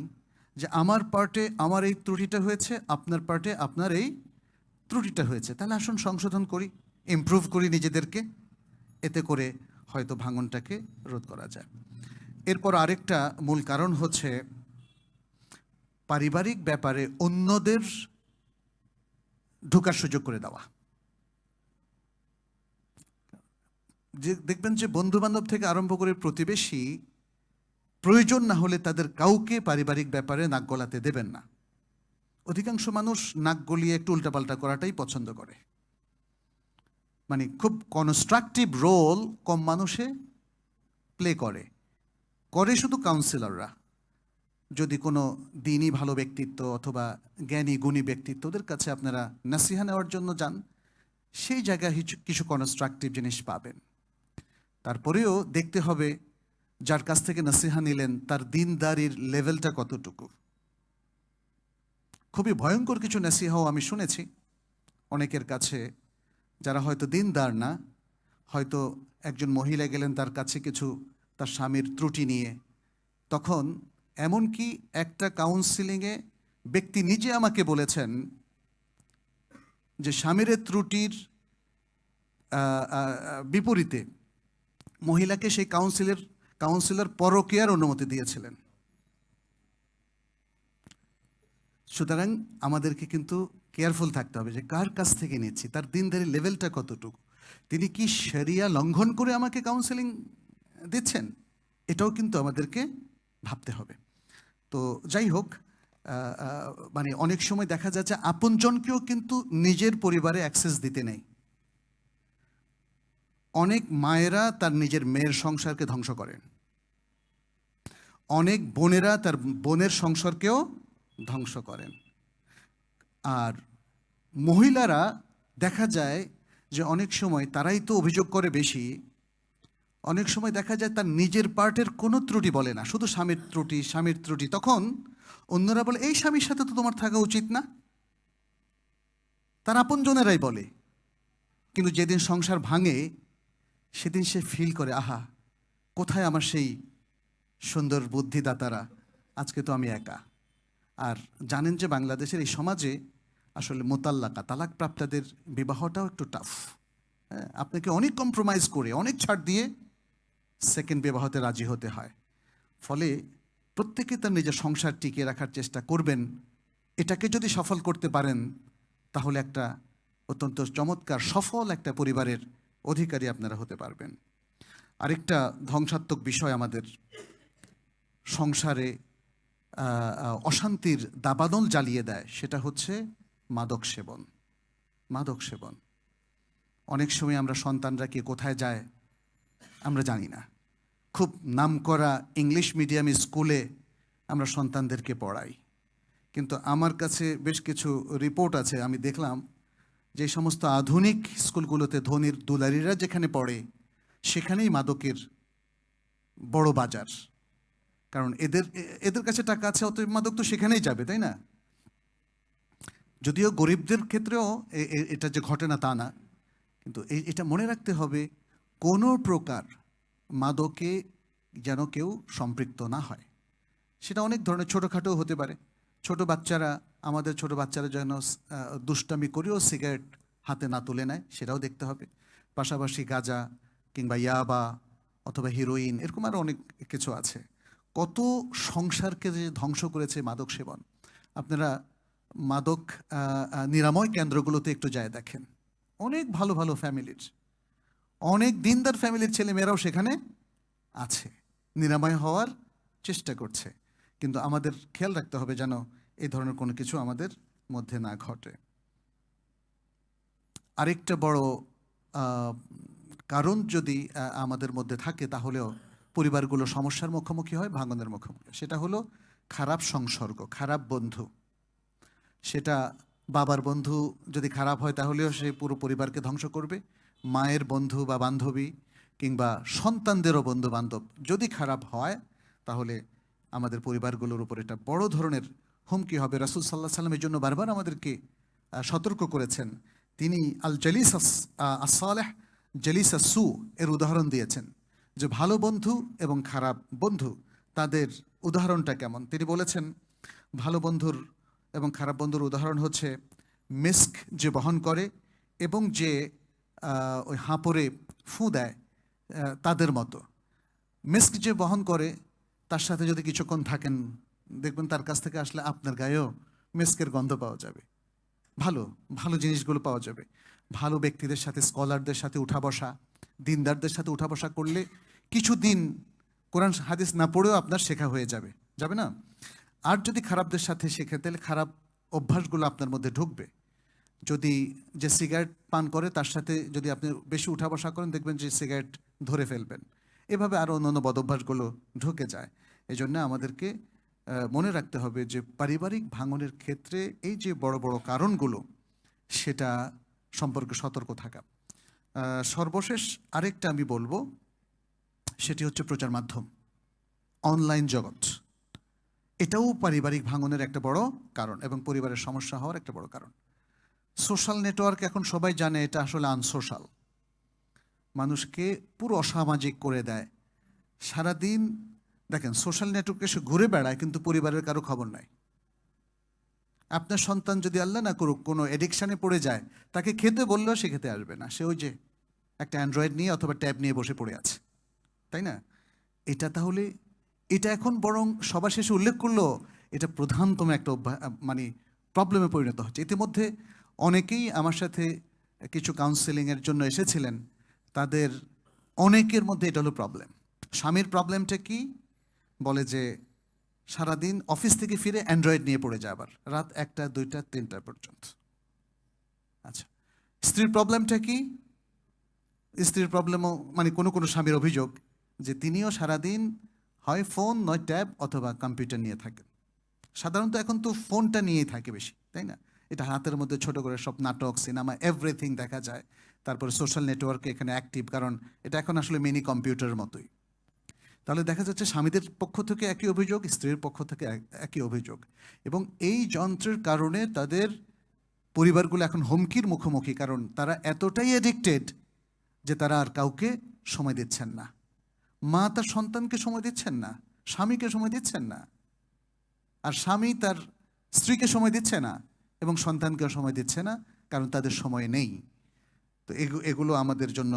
যে আমার পার্টে আমার এই ত্রুটিটা হয়েছে, আপনার পার্টে আপনার এই ত্রুটিটা হয়েছে, তাহলে আসুন সংশোধন করি, ইমপ্রুভ করি নিজেদেরকে, এতে করে হয়তো ভাঙনটাকে রোধ করা যায়। এরপর আরেকটা মূল কারণ হচ্ছে পারিবারিক ব্যাপারে অন্যদের ঢোকার সুযোগ করে দেওয়া। যে দেখবেন যে বন্ধু বান্ধব থেকে আরম্ভ করে প্রতিবেশী প্রয়োজন না হলে তাদের কাউকে পারিবারিক ব্যাপারে নাক গলাতে দেবেন না। অধিকাংশ মানুষ নাক গলিয়ে একটু উল্টাপাল্টা করাটাই পছন্দ করে, মানে খুব কনস্ট্রাকটিভ রোল কম মানুষে প্লে করে শুধু কাউন্সিলররা। যদি কোনো দিনই ভালো ব্যক্তিত্ব অথবা জ্ঞানী গুণী ব্যক্তিত্ব, ওদের কাছে আপনারা নাসিহা নেওয়ার জন্য যান, সেই জায়গায় কিছু কনস্ট্রাকটিভ জিনিস পাবেন। তারপরেও দেখতে হবে যার কাছ থেকে নসিহা নিলেন তার দিনদারির লেভেলটা কতটুকু। খুবই ভয়ঙ্কর কিছু নসিহাও আমি শুনেছি অনেকের কাছে, যারা হয়তো দিনদার না, হয়তো একজন মহিলা গেলেন তার কাছে কিছু তার স্বামীর ত্রুটি নিয়ে, তখন এমনকি একটা কাউন্সিলিংয়ে ব্যক্তি নিজে আমাকে বলেছেন যে স্বামীর ত্রুটির বিপরীতে মহিলাকে সেই কাউন্সিলর পরকীয়ার অনুমতি দিয়েছিলেন। সুতরাং আমাদেরকে কিন্তু কেয়ারফুল থাকতে হবে যে কার কাছ থেকে নিচ্ছি, তার দিনদারি লেভেলটা কতটুকু, তিনি কি শরিয়া লঙ্ঘন করে আমাকে কাউন্সেলিং দিচ্ছেন, এটাও কিন্তু আমাদেরকে ভাবতে হবে। তো যাই হোক, মানে অনেক সময় দেখা যাচ্ছে আপনজনকেও কিন্তু নিজের পরিবারে অ্যাক্সেস দিতে নেই। অনেক মায়েরা তার নিজের মেয়ের সংসারকে ধ্বংস করেন, অনেক বোনেরা তার বোনের সংসারকেও ধ্বংস করেন। আর মহিলারা দেখা যায় যে অনেক সময় তারাই তো অভিযোগ করে বেশি, অনেক সময় দেখা যায় তার নিজের পার্টের কোনো ত্রুটি বলে না, শুধু স্বামীর ত্রুটি। তখন অন্যরা বলে এই স্বামীর সাথে তো তোমার থাকা উচিত না, তার আপনজনেরাই বলে। কিন্তু যেদিন সংসার ভাঙে সেদিন সে ফিল করে, আহা কোথায় আমার সেই সুন্দর বুদ্ধিদাতারা, আজকে তো আমি একা। আর জানেন যে বাংলাদেশের এই সমাজে আসলে তালাক প্রাপ্তদের বিবাহটাও একটু টাফ। হ্যাঁ, আপনাকে অনেক কম্প্রোমাইজ করে, অনেক ছাড় দিয়ে সেকেন্ড বিবাহতে রাজি হতে হয়। ফলে প্রত্যেকে তার নিজের সংসার টিকিয়ে রাখার চেষ্টা করবেন। এটাকে যদি সফল করতে পারেন তাহলে একটা অত্যন্ত চমৎকার সফল একটা পরিবারের অধিকারী আপনারা হতে পারবেন। আরেকটা ধ্বংসাত্মক বিষয় আমাদের সংসারে অশান্তির দাবানল জ্বালিয়ে দেয়, সেটা হচ্ছে মাদক সেবন। মাদক সেবন অনেক সময় আমরা সন্তানরা কি কোথায় যায় আমরা জানি না। খুব নামকরা ইংলিশ মিডিয়াম স্কুলে আমরা সন্তানদেরকে পড়াই, কিন্তু আমার কাছে বেশ কিছু রিপোর্ট আছে, আমি দেখলাম যে সমস্ত আধুনিক স্কুলগুলোতে ধনীর দুলারিরা যেখানে পড়ে সেখানেই মাদকের বড় বাজার। কারণ এদের কাছে টাকা আছে, অতএব মাদক তো সেখানেই যাবে, তাই না? যদিও গরিবদের ক্ষেত্রেও এটা যে ঘটে না তা না, কিন্তু এটা মনে রাখতে হবে কোনো প্রকার মাদকে যেন কেউ সম্পৃক্ত না হয়। সেটা অনেক ধরনের, ছোটোখাটো হতে পারে। আমাদের ছোট বাচ্চারা যেন দুষ্টামি করেও সিগারেট হাতে না তুলে নেয়, সেটাও দেখতে হবে। পাশাপাশি গাঁজা কিংবা ইয়াবা অথবা হিরোইন, এরকম আরও অনেক কিছু আছে। কত সংসারকে যে ধ্বংস করেছে মাদক সেবন। আপনারা মাদক নিরাময় কেন্দ্রগুলোতে একটু যায় দেখেন, অনেক ভালো ভালো ফ্যামিলির, অনেক দিনদার ফ্যামিলির ছেলেমেয়েরাও সেখানে আছে, নিরাময় হওয়ার চেষ্টা করছে। কিন্তু আমাদের খেয়াল রাখতে হবে যেন এই ধরনের কোনো কিছু আমাদের মধ্যে না ঘটে। আরেকটা বড় কারণ যদি আমাদের মধ্যে থাকে তাহলেও পরিবারগুলো সমস্যার মুখোমুখি হয়, ভাঙনের মুখোমুখি। সেটা হলো খারাপ সংসর্গ, খারাপ বন্ধু। সেটা বাবার বন্ধু যদি খারাপ হয় তাহলেও সে পুরো পরিবারকে ধ্বংস করবে। মায়ের বন্ধু বা বান্ধবী কিংবা সন্তানদেরও বন্ধু বান্ধব যদি খারাপ হয় তাহলে আমাদের পরিবারগুলোর উপর এটা বড় ধরনের হুমকি হবে। রাসূল সাল্লাল্লাহু আলাইহি ওয়াসাল্লামের জন্য বারবার আমাদেরকে সতর্ক করেছেন। তিনি আল জালিস আস-সালেহ জালিস আস-সু এর উদাহরণ দিয়েছেন যে ভালো বন্ধু এবং খারাপ বন্ধু তাদের উদাহরণটা কেমন। তিনি বলেছেন ভালো বন্ধুর এবং খারাপ বন্ধুর উদাহরণ হচ্ছে মিস্ক যে বহন করে এবং যে ওই হাঁপড়ে ফুঁ দেয় তাদের মতো। মিস্ক যে বহন করে তার সাথে যদি কিছুক্ষণ থাকেন দেখবেন তার কাছ থেকে আসলে আপনার গায়েও মিস্কের গন্ধ পাওয়া যাবে, ভালো ভালো জিনিসগুলো পাওয়া যাবে। ভালো ব্যক্তিদের সাথে, স্কলারদের সাথে উঠা বসা, দিনদারদের সাথে উঠা বসা করলে কিছুদিন কোরআন হাদিস না পড়েও আপনার শেখা হয়ে যাবে, যাবে না? আর যদি খারাপদের সাথে শেখে তাহলে খারাপ অভ্যাসগুলো আপনার মধ্যে ঢুকবে। যদি যে সিগারেট পান করে তার সাথে যদি আপনি বেশি উঠা বসা করেন দেখবেন যে সিগারেট ধরে ফেলবেন। এভাবে আরও অন্যান্য বদভ্যাসগুলো ঢুকে যায়। এই জন্য আমাদেরকে মনে রাখতে হবে যে পারিবারিক ভাঙনের ক্ষেত্রে এই যে বড় বড় কারণগুলো সেটা সম্পর্কে সতর্ক থাকা। সর্বশেষ আরেকটা আমি বলবো, সেটি হচ্ছে প্রচার মাধ্যম, অনলাইন জগৎ। এটাও পারিবারিক ভাঙনের একটা বড় কারণ এবং পরিবারের সমস্যা হওয়ার একটা বড় কারণ। সোশ্যাল নেটওয়ার্ক এখন সবাই জানে এটা আসলে আনসোশ্যাল, মানুষকে পুরো অসামাজিক করে দেয়। সারাদিন দেখেন সোশ্যাল নেটওয়ার্কে সে ঘুরে বেড়ায়, কিন্তু পরিবারের কারো খবর নাই। আপনার সন্তান যদি আল্লাহ না করুক কোনো এডিকশানে পড়ে যায়, তাকে খেতে বললেও সে খেতে আসবে না, সে ওই যে একটা অ্যান্ড্রয়েড নিয়ে অথবা ট্যাব নিয়ে বসে পড়ে আছে, তাই না? এটা তাহলে এটা এখন বরং সবার শেষে উল্লেখ করলো এটা প্রধানতম একটা মানে প্রবলেমে পরিণত হচ্ছে। ইতিমধ্যে অনেকেই আমার সাথে কিছু কাউন্সেলিংয়ের জন্য এসেছিলেন, তাদের অনেকের মধ্যে এটা হলো প্রবলেম। স্বামীর প্রবলেমটা কি? বলে যে সারাদিন অফিস থেকে ফিরে অ্যান্ড্রয়েড নিয়ে পড়ে যায়, আবার রাত 1টা 2টা 3টা পর্যন্ত। আচ্ছা, স্ত্রীর প্রবলেমটা কি? স্ত্রীর প্রবলেমও মানে কোনো কোনো স্বামীর অভিযোগ যে তিনিও সারাদিন হয় ফোন নয় ট্যাব অথবা কম্পিউটার নিয়ে থাকেন। সাধারণত এখন তো ফোনটা নিয়েই থাকে বেশি, তাই না? এটা হাতের মধ্যে ছোট করে সব নাটক, সিনেমা, এভরিথিং দেখা যায়। তারপরে সোশ্যাল নেটওয়ার্কে এখানে অ্যাক্টিভ, কারণ এটা এখন আসলে মিনি কম্পিউটারের মতোই। তাহলে দেখা যাচ্ছে স্বামীদের পক্ষ থেকে একই অভিযোগ, স্ত্রীর পক্ষ থেকে একই অভিযোগ। এবং এই যন্ত্রের কারণে তাদের পরিবারগুলো এখন হুমকির মুখোমুখি, কারণ তারা এতটাই অ্যাডিক্টেড যে তারা আর কাউকে সময় দিচ্ছেন না। মা তার সন্তানকে সময় দিচ্ছেন না, স্বামীকে সময় দিচ্ছেন না, আর স্বামী তার স্ত্রীকে সময় দিচ্ছে না এবং সন্তানকেও সময় দিচ্ছে না, কারণ তাদের সময় নেই। তো এগুলো আমাদের জন্য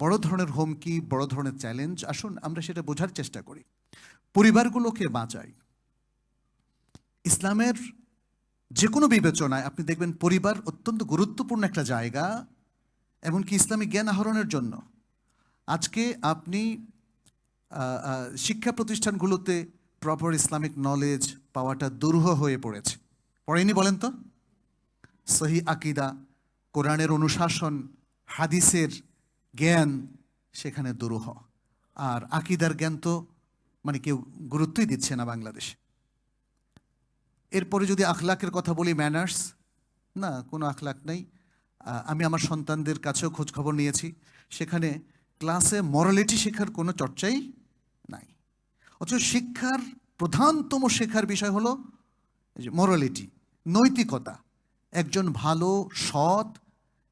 বড় ধরনের হুমকি, বড় ধরনের চ্যালেঞ্জ। আসুন আমরা সেটা বোঝার চেষ্টা করি, পরিবারগুলোকে বাঁচাই। ইসলামের যে কোনো বিবেচনায় আপনি দেখবেন পরিবার অত্যন্ত গুরুত্বপূর্ণ একটা জায়গা, এমনকি ইসলামিক জ্ঞান আহরণের জন্য। আজকে আপনি শিক্ষা প্রতিষ্ঠানগুলোতে প্রপার ইসলামিক নলেজ পাওয়াটা দুরূহ হয়ে পড়েছে। পড়েনি বলেন তো? সহি আকিদা, কোরআনের অনুশাসন, হাদিসের জ্ঞান সেখানে দুরূহ। আর আকিদার জ্ঞান তো মানে কেউ গুরুত্বই দিচ্ছে না বাংলাদেশে। এরপরে যদি আখলাকের কথা বলি, ম্যানার্স, না, কোনো আখলাক নেই। আমি আমার সন্তানদের কাছেও খোঁজখবর নিয়েছি, সেখানে ক্লাসে মরালিটি শেখার কোনো চর্চাই নাই। অথচ শিক্ষার প্রধানতম শেখার বিষয় হলো মরালিটি, নৈতিকতা। একজন ভালো, সৎ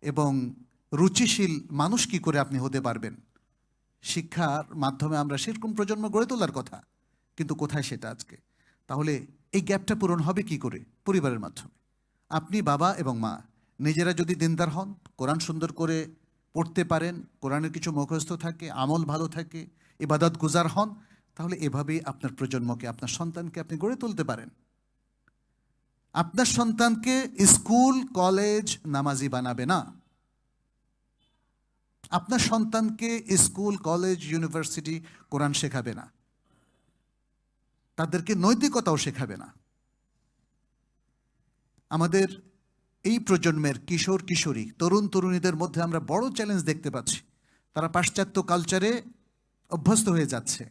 এবং রুচিশীল মানুষ কি করে আপনি হতে পারবেন? শিক্ষার মাধ্যমে আমরা সেরকম প্রজন্ম গড়ে তোলার কথা, কিন্তু কোথায় সেটা আজকে? তাহলে এই গ্যাপটা পূরণ হবে কি করে? পরিবারের মাধ্যমে। আপনি বাবা এবং মা নিজেরা যদি দিনদার হন, কোরআন সুন্দর করে পড়তে পারেন, কোরআনের কিছু মুখস্থ থাকে, আমল ভালো থাকে, ইবাদত গুজার হন, তাহলে এভাবেই আপনার প্রজন্মকে, আপনার সন্তানকে আপনি গড়ে তুলতে পারেন। আপনার সন্তানকে স্কুল কলেজ নামাজি বানাবে না, আপনার সন্তানকে স্কুল কলেজ ইউনিভার্সিটি কোরআন শেখাবে না, তাদেরকে নৈতিকতাও শেখাবে না। আমাদের এই প্রজন্মের কিশোর কিশোরী, তরুণ তরুণীদের মধ্যে আমরা বড় চ্যালেঞ্জ দেখতে পাচ্ছি। তারা পাশ্চাত্য কালচারে অভ্যস্ত হয়ে যাচ্ছে,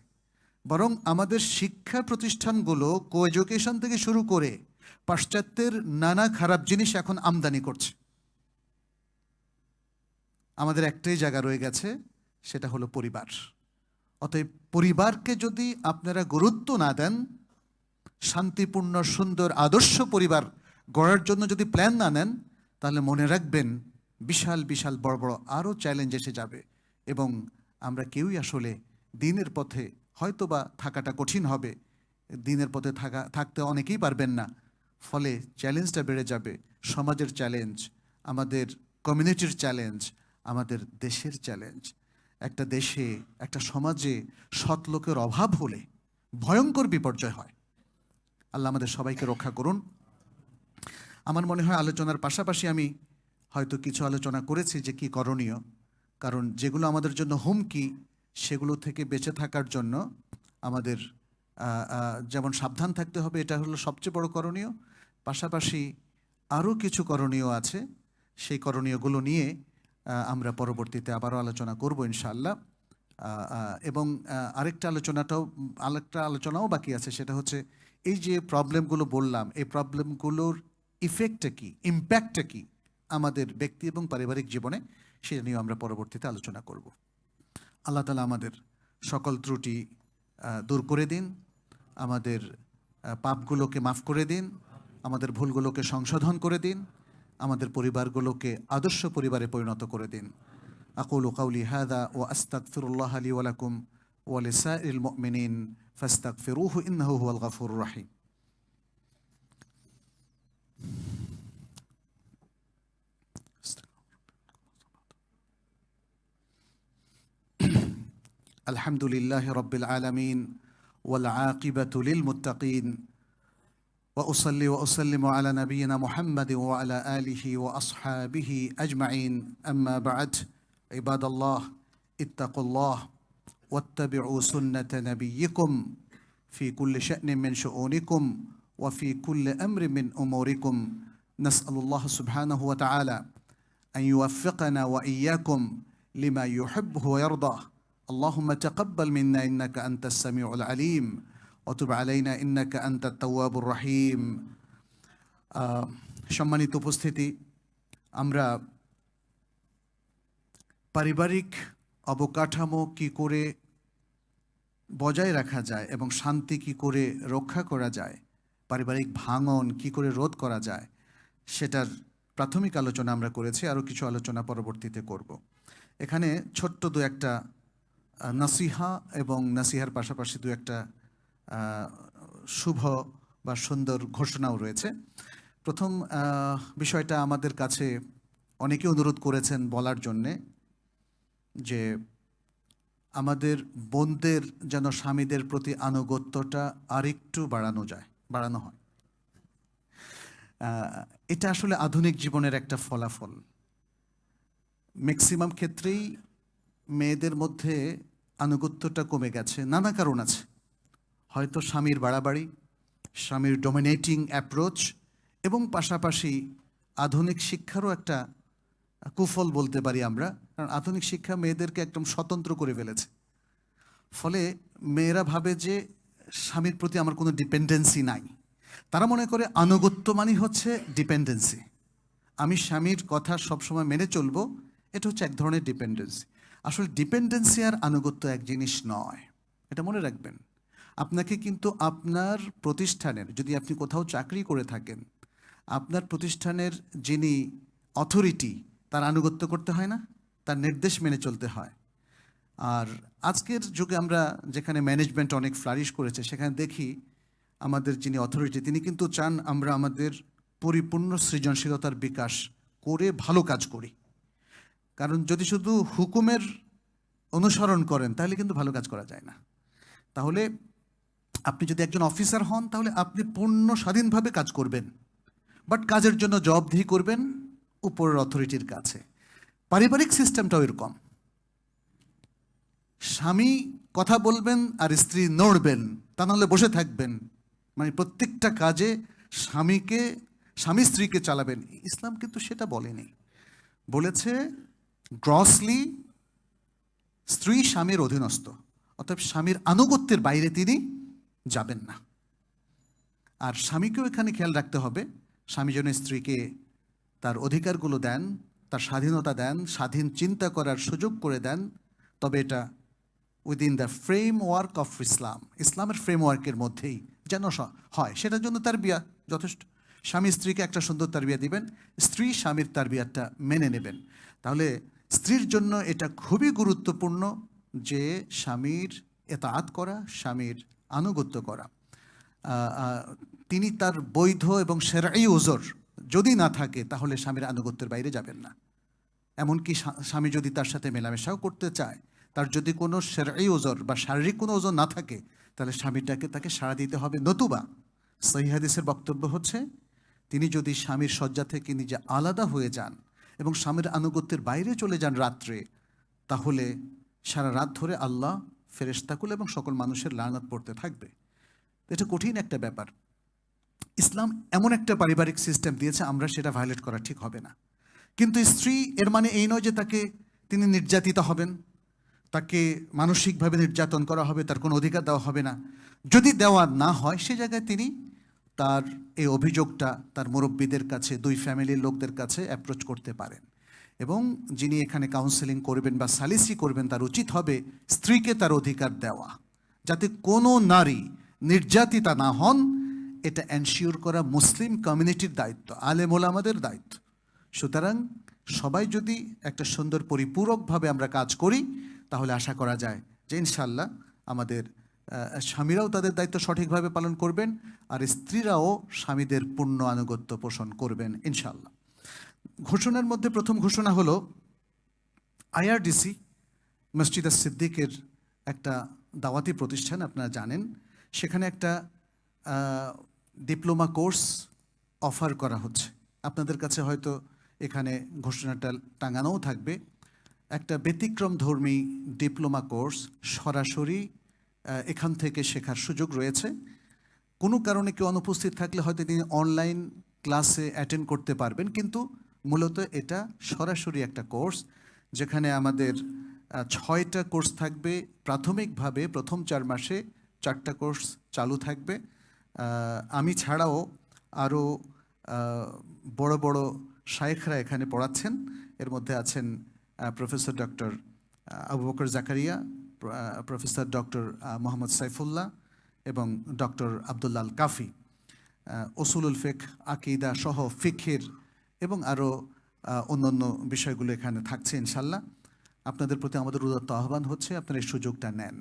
বরং আমাদের শিক্ষা প্রতিষ্ঠানগুলো কো এডুকেশন থেকে শুরু করে পাশ্চাত্যের নানা খারাপ জিনিস এখন আমদানি করছে। আমাদের একটাই জায়গা রয়ে গেছে, সেটা হলো পরিবার। অতএব পরিবারকে যদি আপনারা গুরুত্ব না দেন, শান্তিপূর্ণ সুন্দর আদর্শ পরিবার গড়ার জন্য যদি প্ল্যান না নেন, তাহলে মনে রাখবেন বিশাল বিশাল বড় বড় আরও চ্যালেঞ্জ এসে যাবে এবং আমরা কেউই আসলে দিনের পথে হয়তোবা থাকাটা কঠিন হবে। দিনের পথে থাকতে অনেকেই পারবেন না, ফলে চ্যালেঞ্জটা বেড়ে যাবে। সমাজের চ্যালেঞ্জ, আমাদের কমিউনিটির চ্যালেঞ্জ, আমাদের দেশের চ্যালেঞ্জ। একটা দেশে, একটা সমাজে সৎ লোকের অভাব হলে ভয়ঙ্কর বিপর্যয় হয়। আল্লাহ আমাদের সবাইকে রক্ষা করুন। আমার মনে হয় আলোচনার পাশাপাশি আমি হয়তো কিছু আলোচনা করেছি যে কি করণীয়, কারণ যেগুলো আমাদের জন্য হুমকি সেগুলো থেকে বেঁচে থাকার জন্য আমাদের যেমন সাবধান থাকতে হবে, এটা হলো সবচেয়ে বড় করণীয়। পাশাপাশি আরও কিছু করণীয় আছে, সেই করণীয়গুলো নিয়ে আমরা পরবর্তীতে আবারও আলোচনা করব ইনশাআল্লাহ। এবং আরেকটা আলোচনাও বাকি আছে, সেটা হচ্ছে এই যে প্রবলেমগুলো বললাম, এই প্রবলেমগুলোর ইফেক্টটা কি, ইম্প্যাক্টটা কি আমাদের ব্যক্তি এবং পারিবারিক জীবনে, সেটা নিয়েও আমরা পরবর্তীতে আলোচনা করব। আল্লাহ তাআলা আমাদের সকল ত্রুটি দূর করে দিন, আমাদের পাপগুলোকে মাফ করে দিন, আমাদের ভুলগুলোকে সংশোধন করে দিন, আমাদের পরিবারগুলোকে আদর্শ পরিবারে পরিণত করে দিন। আকুলু কাউলি হাযা ওয়া আস্তাগফিরুল্লাহ লি ওয়া লাকুম ওয়া লিসাইরিল মুমিনিন ফাস্তাগফিরুহু ইন্নাহু হুয়াল গফুরুর রহিম। আলহামদুলিল্লাহি রাব্বিল আলামিন ওয়াল আকিবাতু লিল মুত্তাকিন وأصلي وأسلم على نبينا محمد وعلى آله وأصحابه أجمعين. أما بعد، عباد الله اتقوا الله واتبعوا سنة نبيكم في كل شأن من شؤونكم وفي كل أمر من أموركم. نسأل الله سبحانه وتعالى أن يوفقنا وإياكم لما يحبه ويرضاه. اللهم تقبل منا إنك أنت السميع العليم وتب علينا إنك أنت التواب الرحيم. সম্মানিত উপস্থিতি, আমরা পারিবারিক অবকাঠামো কি করে বজায় রাখা যায় এবং শান্তি কি করে রক্ষা করা যায়, পারিবারিক ভাঙন কি করে রোধ করা যায়, সেটার প্রাথমিক আলোচনা আমরা করেছি। আরও কিছু আলোচনা পরবর্তীতে করব। এখানে ছোট্ট দু একটা নাসিহা এবং নাসিহার পাশাপাশি দু একটা শুভ বা সুন্দর ঘোষণাও রয়েছে। প্রথম বিষয়টা আমাদের কাছে অনেকে অনুরোধ করেছেন বলার জন্যে যে আমাদের বোনদের যেন স্বামীদের প্রতি আনুগত্যটা আরেকটু বাড়ানো হয়। এটা আসলে আধুনিক জীবনের একটা ফলাফল। ম্যাক্সিমাম ক্ষেত্রেই মেয়েদের মধ্যে আনুগত্যটা কমে গেছে, নানা কারণ আছে। হয়তো স্বামীর বাড়াবাড়ি, স্বামীর ডমিনেটিং অ্যাপ্রোচ এবং পাশাপাশি আধুনিক শিক্ষারও একটা কুফল বলতে পারি আমরা। কারণ আধুনিক শিক্ষা মেয়েদেরকে একদম স্বতন্ত্র করে ফেলেছে। ফলে মেয়েরা ভাবে যে স্বামীর প্রতি আমার কোনো ডিপেন্ডেন্সি নাই। তারা মনে করে আনুগত্য মানে হচ্ছে ডিপেন্ডেন্সি। আমি স্বামীর কথা সবসময় মেনে চলবো, এটা হচ্ছে এক ধরনের ডিপেন্ডেন্সি। আসলে ডিপেন্ডেন্সি আর আনুগত্য এক জিনিস নয়, এটা মনে রাখবেন। আপনাকে কিন্তু আপনার প্রতিষ্ঠানের, যদি আপনি কোথাও চাকরি করে থাকেন, আপনার প্রতিষ্ঠানের যিনি অথরিটি তার আনুগত্য করতে হয় না, তার নির্দেশ মেনে চলতে হয়। আর আজকের যুগে আমরা যেখানে ম্যানেজমেন্ট অনেক ফ্লারিশ করেছে, সেখানে দেখি আমাদের যিনি অথরিটি তিনি কিন্তু চান আমরা আমাদের পরিপূর্ণ সৃজনশীলতার বিকাশ করে ভালো কাজ করি। কারণ যদি শুধু হুকুমের অনুসরণ করেন তাহলে কিন্তু ভালো কাজ করা যায় না। তাহলে আপনি যদি একজন অফিসার হন তাহলে আপনি পূর্ণ স্বাধীনভাবে কাজ করবেন, বাট কাজের জন্য জবাবদিহি করবেন উপরের অথরিটির কাছে। পারিবারিক সিস্টেমটাও এরকম। স্বামী কথা বলবেন আর স্ত্রী নড়বেন, তা নাহলে বসে থাকবেন। মানে প্রত্যেকটা কাজে স্বামী স্ত্রীকে চালাবেন। ইসলাম কিন্তু সেটা বলেনি, বলেছে গ্রসলি স্ত্রী স্বামীর অধীনস্থ, অর্থাৎ স্বামীর আনুগত্যের বাইরে তিনি যাবেন না। আর স্বামীকেও এখানে খেয়াল রাখতে হবে, স্বামী যেন স্ত্রীকে তার অধিকারগুলো দেন, তার স্বাধীনতা দেন, স্বাধীন চিন্তা করার সুযোগ করে দেন। তবে এটা within the framework of Islam, ইসলামের ফ্রেমওয়ার্কের মধ্যেই যেন হয়। সেটার জন্য তারবিয়া যথেষ্ট। স্বামী স্ত্রীকে একটা সুন্দর তারবিয়া দিবেন, স্ত্রী স্বামীর তারবিয়াটা মেনে নেবেন। তাহলে স্ত্রীর জন্য এটা খুবই গুরুত্বপূর্ণ যে স্বামীর এতাআত করা, স্বামীর আনুগত্য করা। তিনি তার বৈধ এবং শেরঈ উযর যদি না থাকে তাহলে স্বামীর আনুগত্যের বাইরে যাবেন না। এমনকি স্বামী যদি তার সাথে মেলামেশাও করতে চায়, তার যদি কোনো শেরঈ উযর বা শারীরিক কোনো ওজর না থাকে, তাহলে তাকে সাড়া দিতে হবে। নতুবা সহিহ হাদিসের বক্তব্য হচ্ছে, তিনি যদি স্বামীর শয্যা থেকে নিজে আলাদা হয়ে যান এবং স্বামীর আনুগত্যের বাইরে চলে যান রাত্রে, তাহলে সারা রাত ধরে আল্লাহ, ফেরেশতাকুল এবং সকল মানুষের লানত পড়তে থাকবে। এটা কঠিন একটা ব্যাপার। ইসলাম এমন একটা পারিবারিক সিস্টেম দিয়েছে, আমরা সেটা ভায়োলেট করা ঠিক হবে না। কিন্তু স্ত্রী, এর মানে এই নয় যে তিনি নির্যাতিত হবেন, তাকে মানসিকভাবে নির্যাতন করা হবে, তার কোনো অধিকার দেওয়া হবে না। যদি দেওয়া না হয়, সে জায়গায় তিনি তার এই অভিযোগটা তার মুরব্বীদের কাছে, দুই ফ্যামিলির লোকদের কাছে অ্যাপ্রোচ করতে পারেন। এবং যিনি এখানে কাউন্সেলিং করবেন বা সালিসি করবেন, তার উচিত হবে স্ত্রীকে তার অধিকার দেওয়া, যাতে কোনো নারী নির্যাতিতা না হন। এটা এনশিওর করা মুসলিম কমিউনিটির দায়িত্ব, আলেম ওলামাদের দায়িত্ব। সুতরাং সবাই যদি একটা সুন্দর পরিপূরকভাবে আমরা কাজ করি, তাহলে আশা করা যায় যে ইনশাল্লাহ আমাদের স্বামীরাও তাদের দায়িত্ব সঠিকভাবে পালন করবেন, আর স্ত্রীরাও স্বামীদের পূর্ণ আনুগত্য পোষণ করবেন ইনশাল্লাহ। ঘোষণার মধ্যে প্রথম ঘোষণা হলো, আইআরডিসি মসজিদ সিদ্দিকের একটা দাওয়াতি প্রতিষ্ঠান, আপনারা জানেন। সেখানে একটা ডিপ্লোমা কোর্স অফার করা হচ্ছে। আপনাদের কাছে হয়তো এখানে ঘোষণাটা টাঙানোও থাকবে। একটা ব্যতিক্রমধর্মী ডিপ্লোমা কোর্স সরাসরি এখান থেকে শেখার সুযোগ রয়েছে। কোনো কারণে কেউ অনুপস্থিত থাকলে হয়তো তিনি অনলাইন ক্লাসে অ্যাটেন্ড করতে পারবেন, কিন্তু মূলত এটা সরাসরি একটা কোর্স, যেখানে আমাদের 6টা কোর্স থাকবে। প্রাথমিকভাবে প্রথম 4 মাসে 4টা কোর্স চালু থাকবে। আমি ছাড়াও আরও বড় বড় শায়েখরা এখানে পড়াচ্ছেন। এর মধ্যে আছেন professor doctor Abu Bakar Zakaria, professor doctor Mohammad Saifullah এবং ডক্টর আব্দুল্লাহ আল কাফি। উসুলুল ফিকহ, আকীদা সহ ফিকহের এবং আরও অন্যান্য বিষয়গুলো এখানে থাকছে ইনশাল্লাহ। আপনাদের প্রতি আমাদের উদাত্ত আহ্বান হচ্ছে, আপনারা এই সুযোগটা নেন।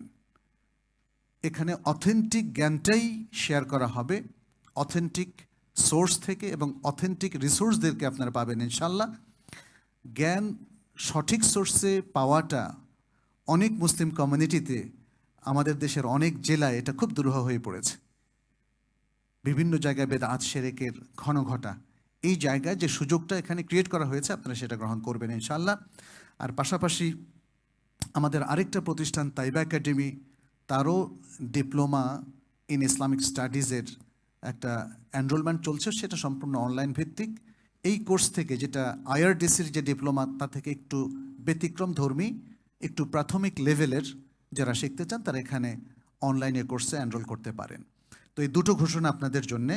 এখানে অথেন্টিক জ্ঞানটাই শেয়ার করা হবে, অথেন্টিক সোর্স থেকে, এবং অথেন্টিক রিসোর্সদেরকে আপনারা পাবেন ইনশাল্লাহ। জ্ঞান সঠিক সোর্সে পাওয়াটা অনেক মুসলিম কমিউনিটিতে, আমাদের দেশের অনেক জেলায় এটা খুব দুরূহ হয়ে পড়েছে। বিভিন্ন জায়গায় বেদাত শিরকের ঘন ঘটা। এই জায়গায় যে সুযোগটা এখানে ক্রিয়েট করা হয়েছে, আপনারা সেটা গ্রহণ করবেন ইনশাল্লাহ। আর পাশাপাশি আমাদের আরেকটা প্রতিষ্ঠান তাইবা একাডেমি, তারও ডিপ্লোমা ইন ইসলামিক স্টাডিজের একটা এনরোলমেন্ট চলছে, সেটা সম্পূর্ণ অনলাইন ভিত্তিক। এই কোর্স থেকে, যেটা আইআরডিসির যে ডিপ্লোমা, তা থেকে একটু ব্যতিক্রমধর্মী, একটু প্রাথমিক লেভেলের যারা শিখতে চান, তারা এখানে অনলাইনে কোর্সে এনরোল করতে পারেন। তো এই দুটো ঘোষণা আপনাদের জন্যে,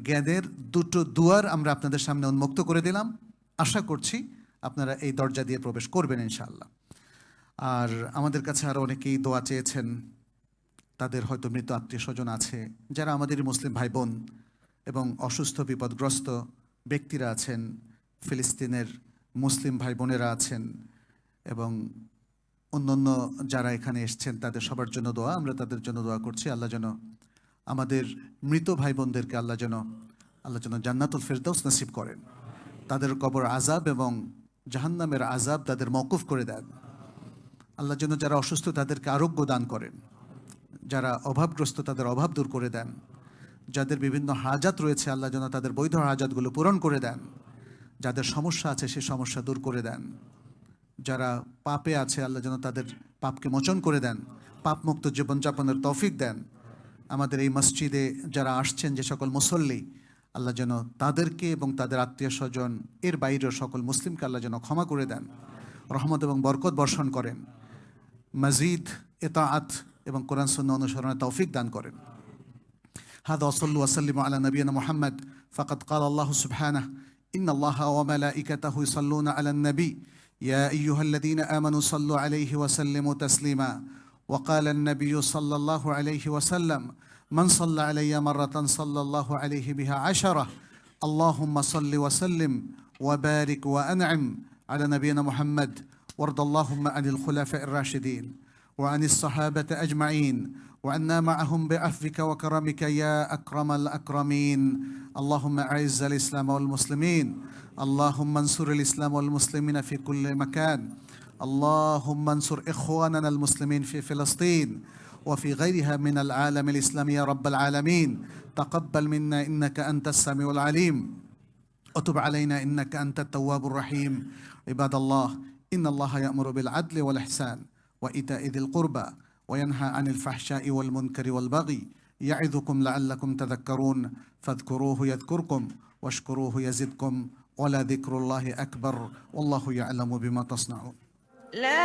জ্ঞানের দুটো দুয়ার আমরা আপনাদের সামনে উন্মুক্ত করে দিলাম। আশা করছি আপনারা এই দরজা দিয়ে প্রবেশ করবেন ইনশাআল্লাহ। আর আমাদের কাছে আরও অনেকেই দোয়া চেয়েছেন, তাদের হয়তো মৃত আত্মীয় স্বজন আছে, যারা আমাদের মুসলিম ভাই বোন এবং অসুস্থ বিপদগ্রস্ত ব্যক্তিরা আছেন, ফিলিস্তিনের মুসলিম ভাই বোনেরা আছেন, এবং অন্যান্য যারা এখানে এসছেন, তাদের সবার জন্য দোয়া। আমরা তাদের জন্য দোয়া করছি। আল্লাহ যেন আমাদের মৃত ভাই বোনদেরকে আল্লাহ যেন জান্নাতুল ফেরদাউস নসিব করেন, তাদের কবর আযাব এবং জাহান্নামের আযাব তাদের মওকুফ করে দেন। আল্লাহ যেন যারা অসুস্থ তাদেরকে আরোগ্য দান করেন, যারা অভাবগ্রস্ত তাদের অভাব দূর করে দেন, যাদের বিভিন্ন হাজাত রয়েছে আল্লাহ যেন তাদের বৈধ হাজাতগুলো পূরণ করে দেন, যাদের সমস্যা আছে সে সমস্যা দূর করে দেন, যারা পাপে আছে আল্লাহ যেন তাদের পাপকে মোচন করে দেন, পাপমুক্ত জীবনযাপনের তৌফিক দেন। আমাদের এই মসজিদে যারা আসছেন, যে সকল মুসল্লি, আল্লাহ যেন তাদেরকে এবং তাদের আত্মীয় স্বজন, এর বাইরেও সকল মুসলিমকে আল্লাহ যেন ক্ষমা করে দেন, রহমত এবং বরকত বর্ষণ করেন, মজিদ ইতাআত এবং কোরআন সুন্নাহ অনুসরণের তৌফিক দান করেন। হাদা ওয়াসাল্লু ওয়াসাল্লিমু আলা নবিয়িনা মুহাম্মদ ফাকাদ ক্বালা আল্লাহু সুবহানাহু ইন্নাল্লাহা ওয়া মালাইকাতাহু ইউসাল্লুনা আলান নবী ইয়া আইয়ুহাল্লাযীনা আমানু সাল্লু আলাইহি ওয়া সাল্লিমু তাসলিমা ওয়া ক্বালা আন-নাবিয়্যু সাল্লাল্লাহু আলাইহি ওয়া সাল্লাম মান সাল্লা আলাইয়া মাররাতান সাল্লাল্লাহু আলাইহি বিহা আশারা আল্লাহুম্মা সাল্লি ওয়া সাল্লিম ওয়া বারিক ওয়া আন'আম আলা নবিয়িনা মুহাম্মদ ওয়ারদ আল্লাহুম্মা আনিল খুলাফা'iর রাশিদিন وعن الصحابة أجمعين وعنا معهم بعفوك وكرمك يا أكرم الأكرمين. اللهم أعز الإسلام والمسلمين، اللهم انصر الإسلام والمسلمين في كل مكان، اللهم انصر إخواننا المسلمين في فلسطين وفي غيرها من العالم الإسلامي يا رب العالمين. تقبل منا إنك أنت السميع العليم وتب علينا إنك أنت التواب الرحيم. عباد الله، إن الله يأمر بالعدل والإحسان وإيتاء ذي القربى وينهى عن الفحشاء والمنكر والبغي يعظكم لعلكم تذكرون. فاذكروه يذكركم واشكروه يزدكم ولذكر الله أكبر والله يعلم بما تصنعون. لا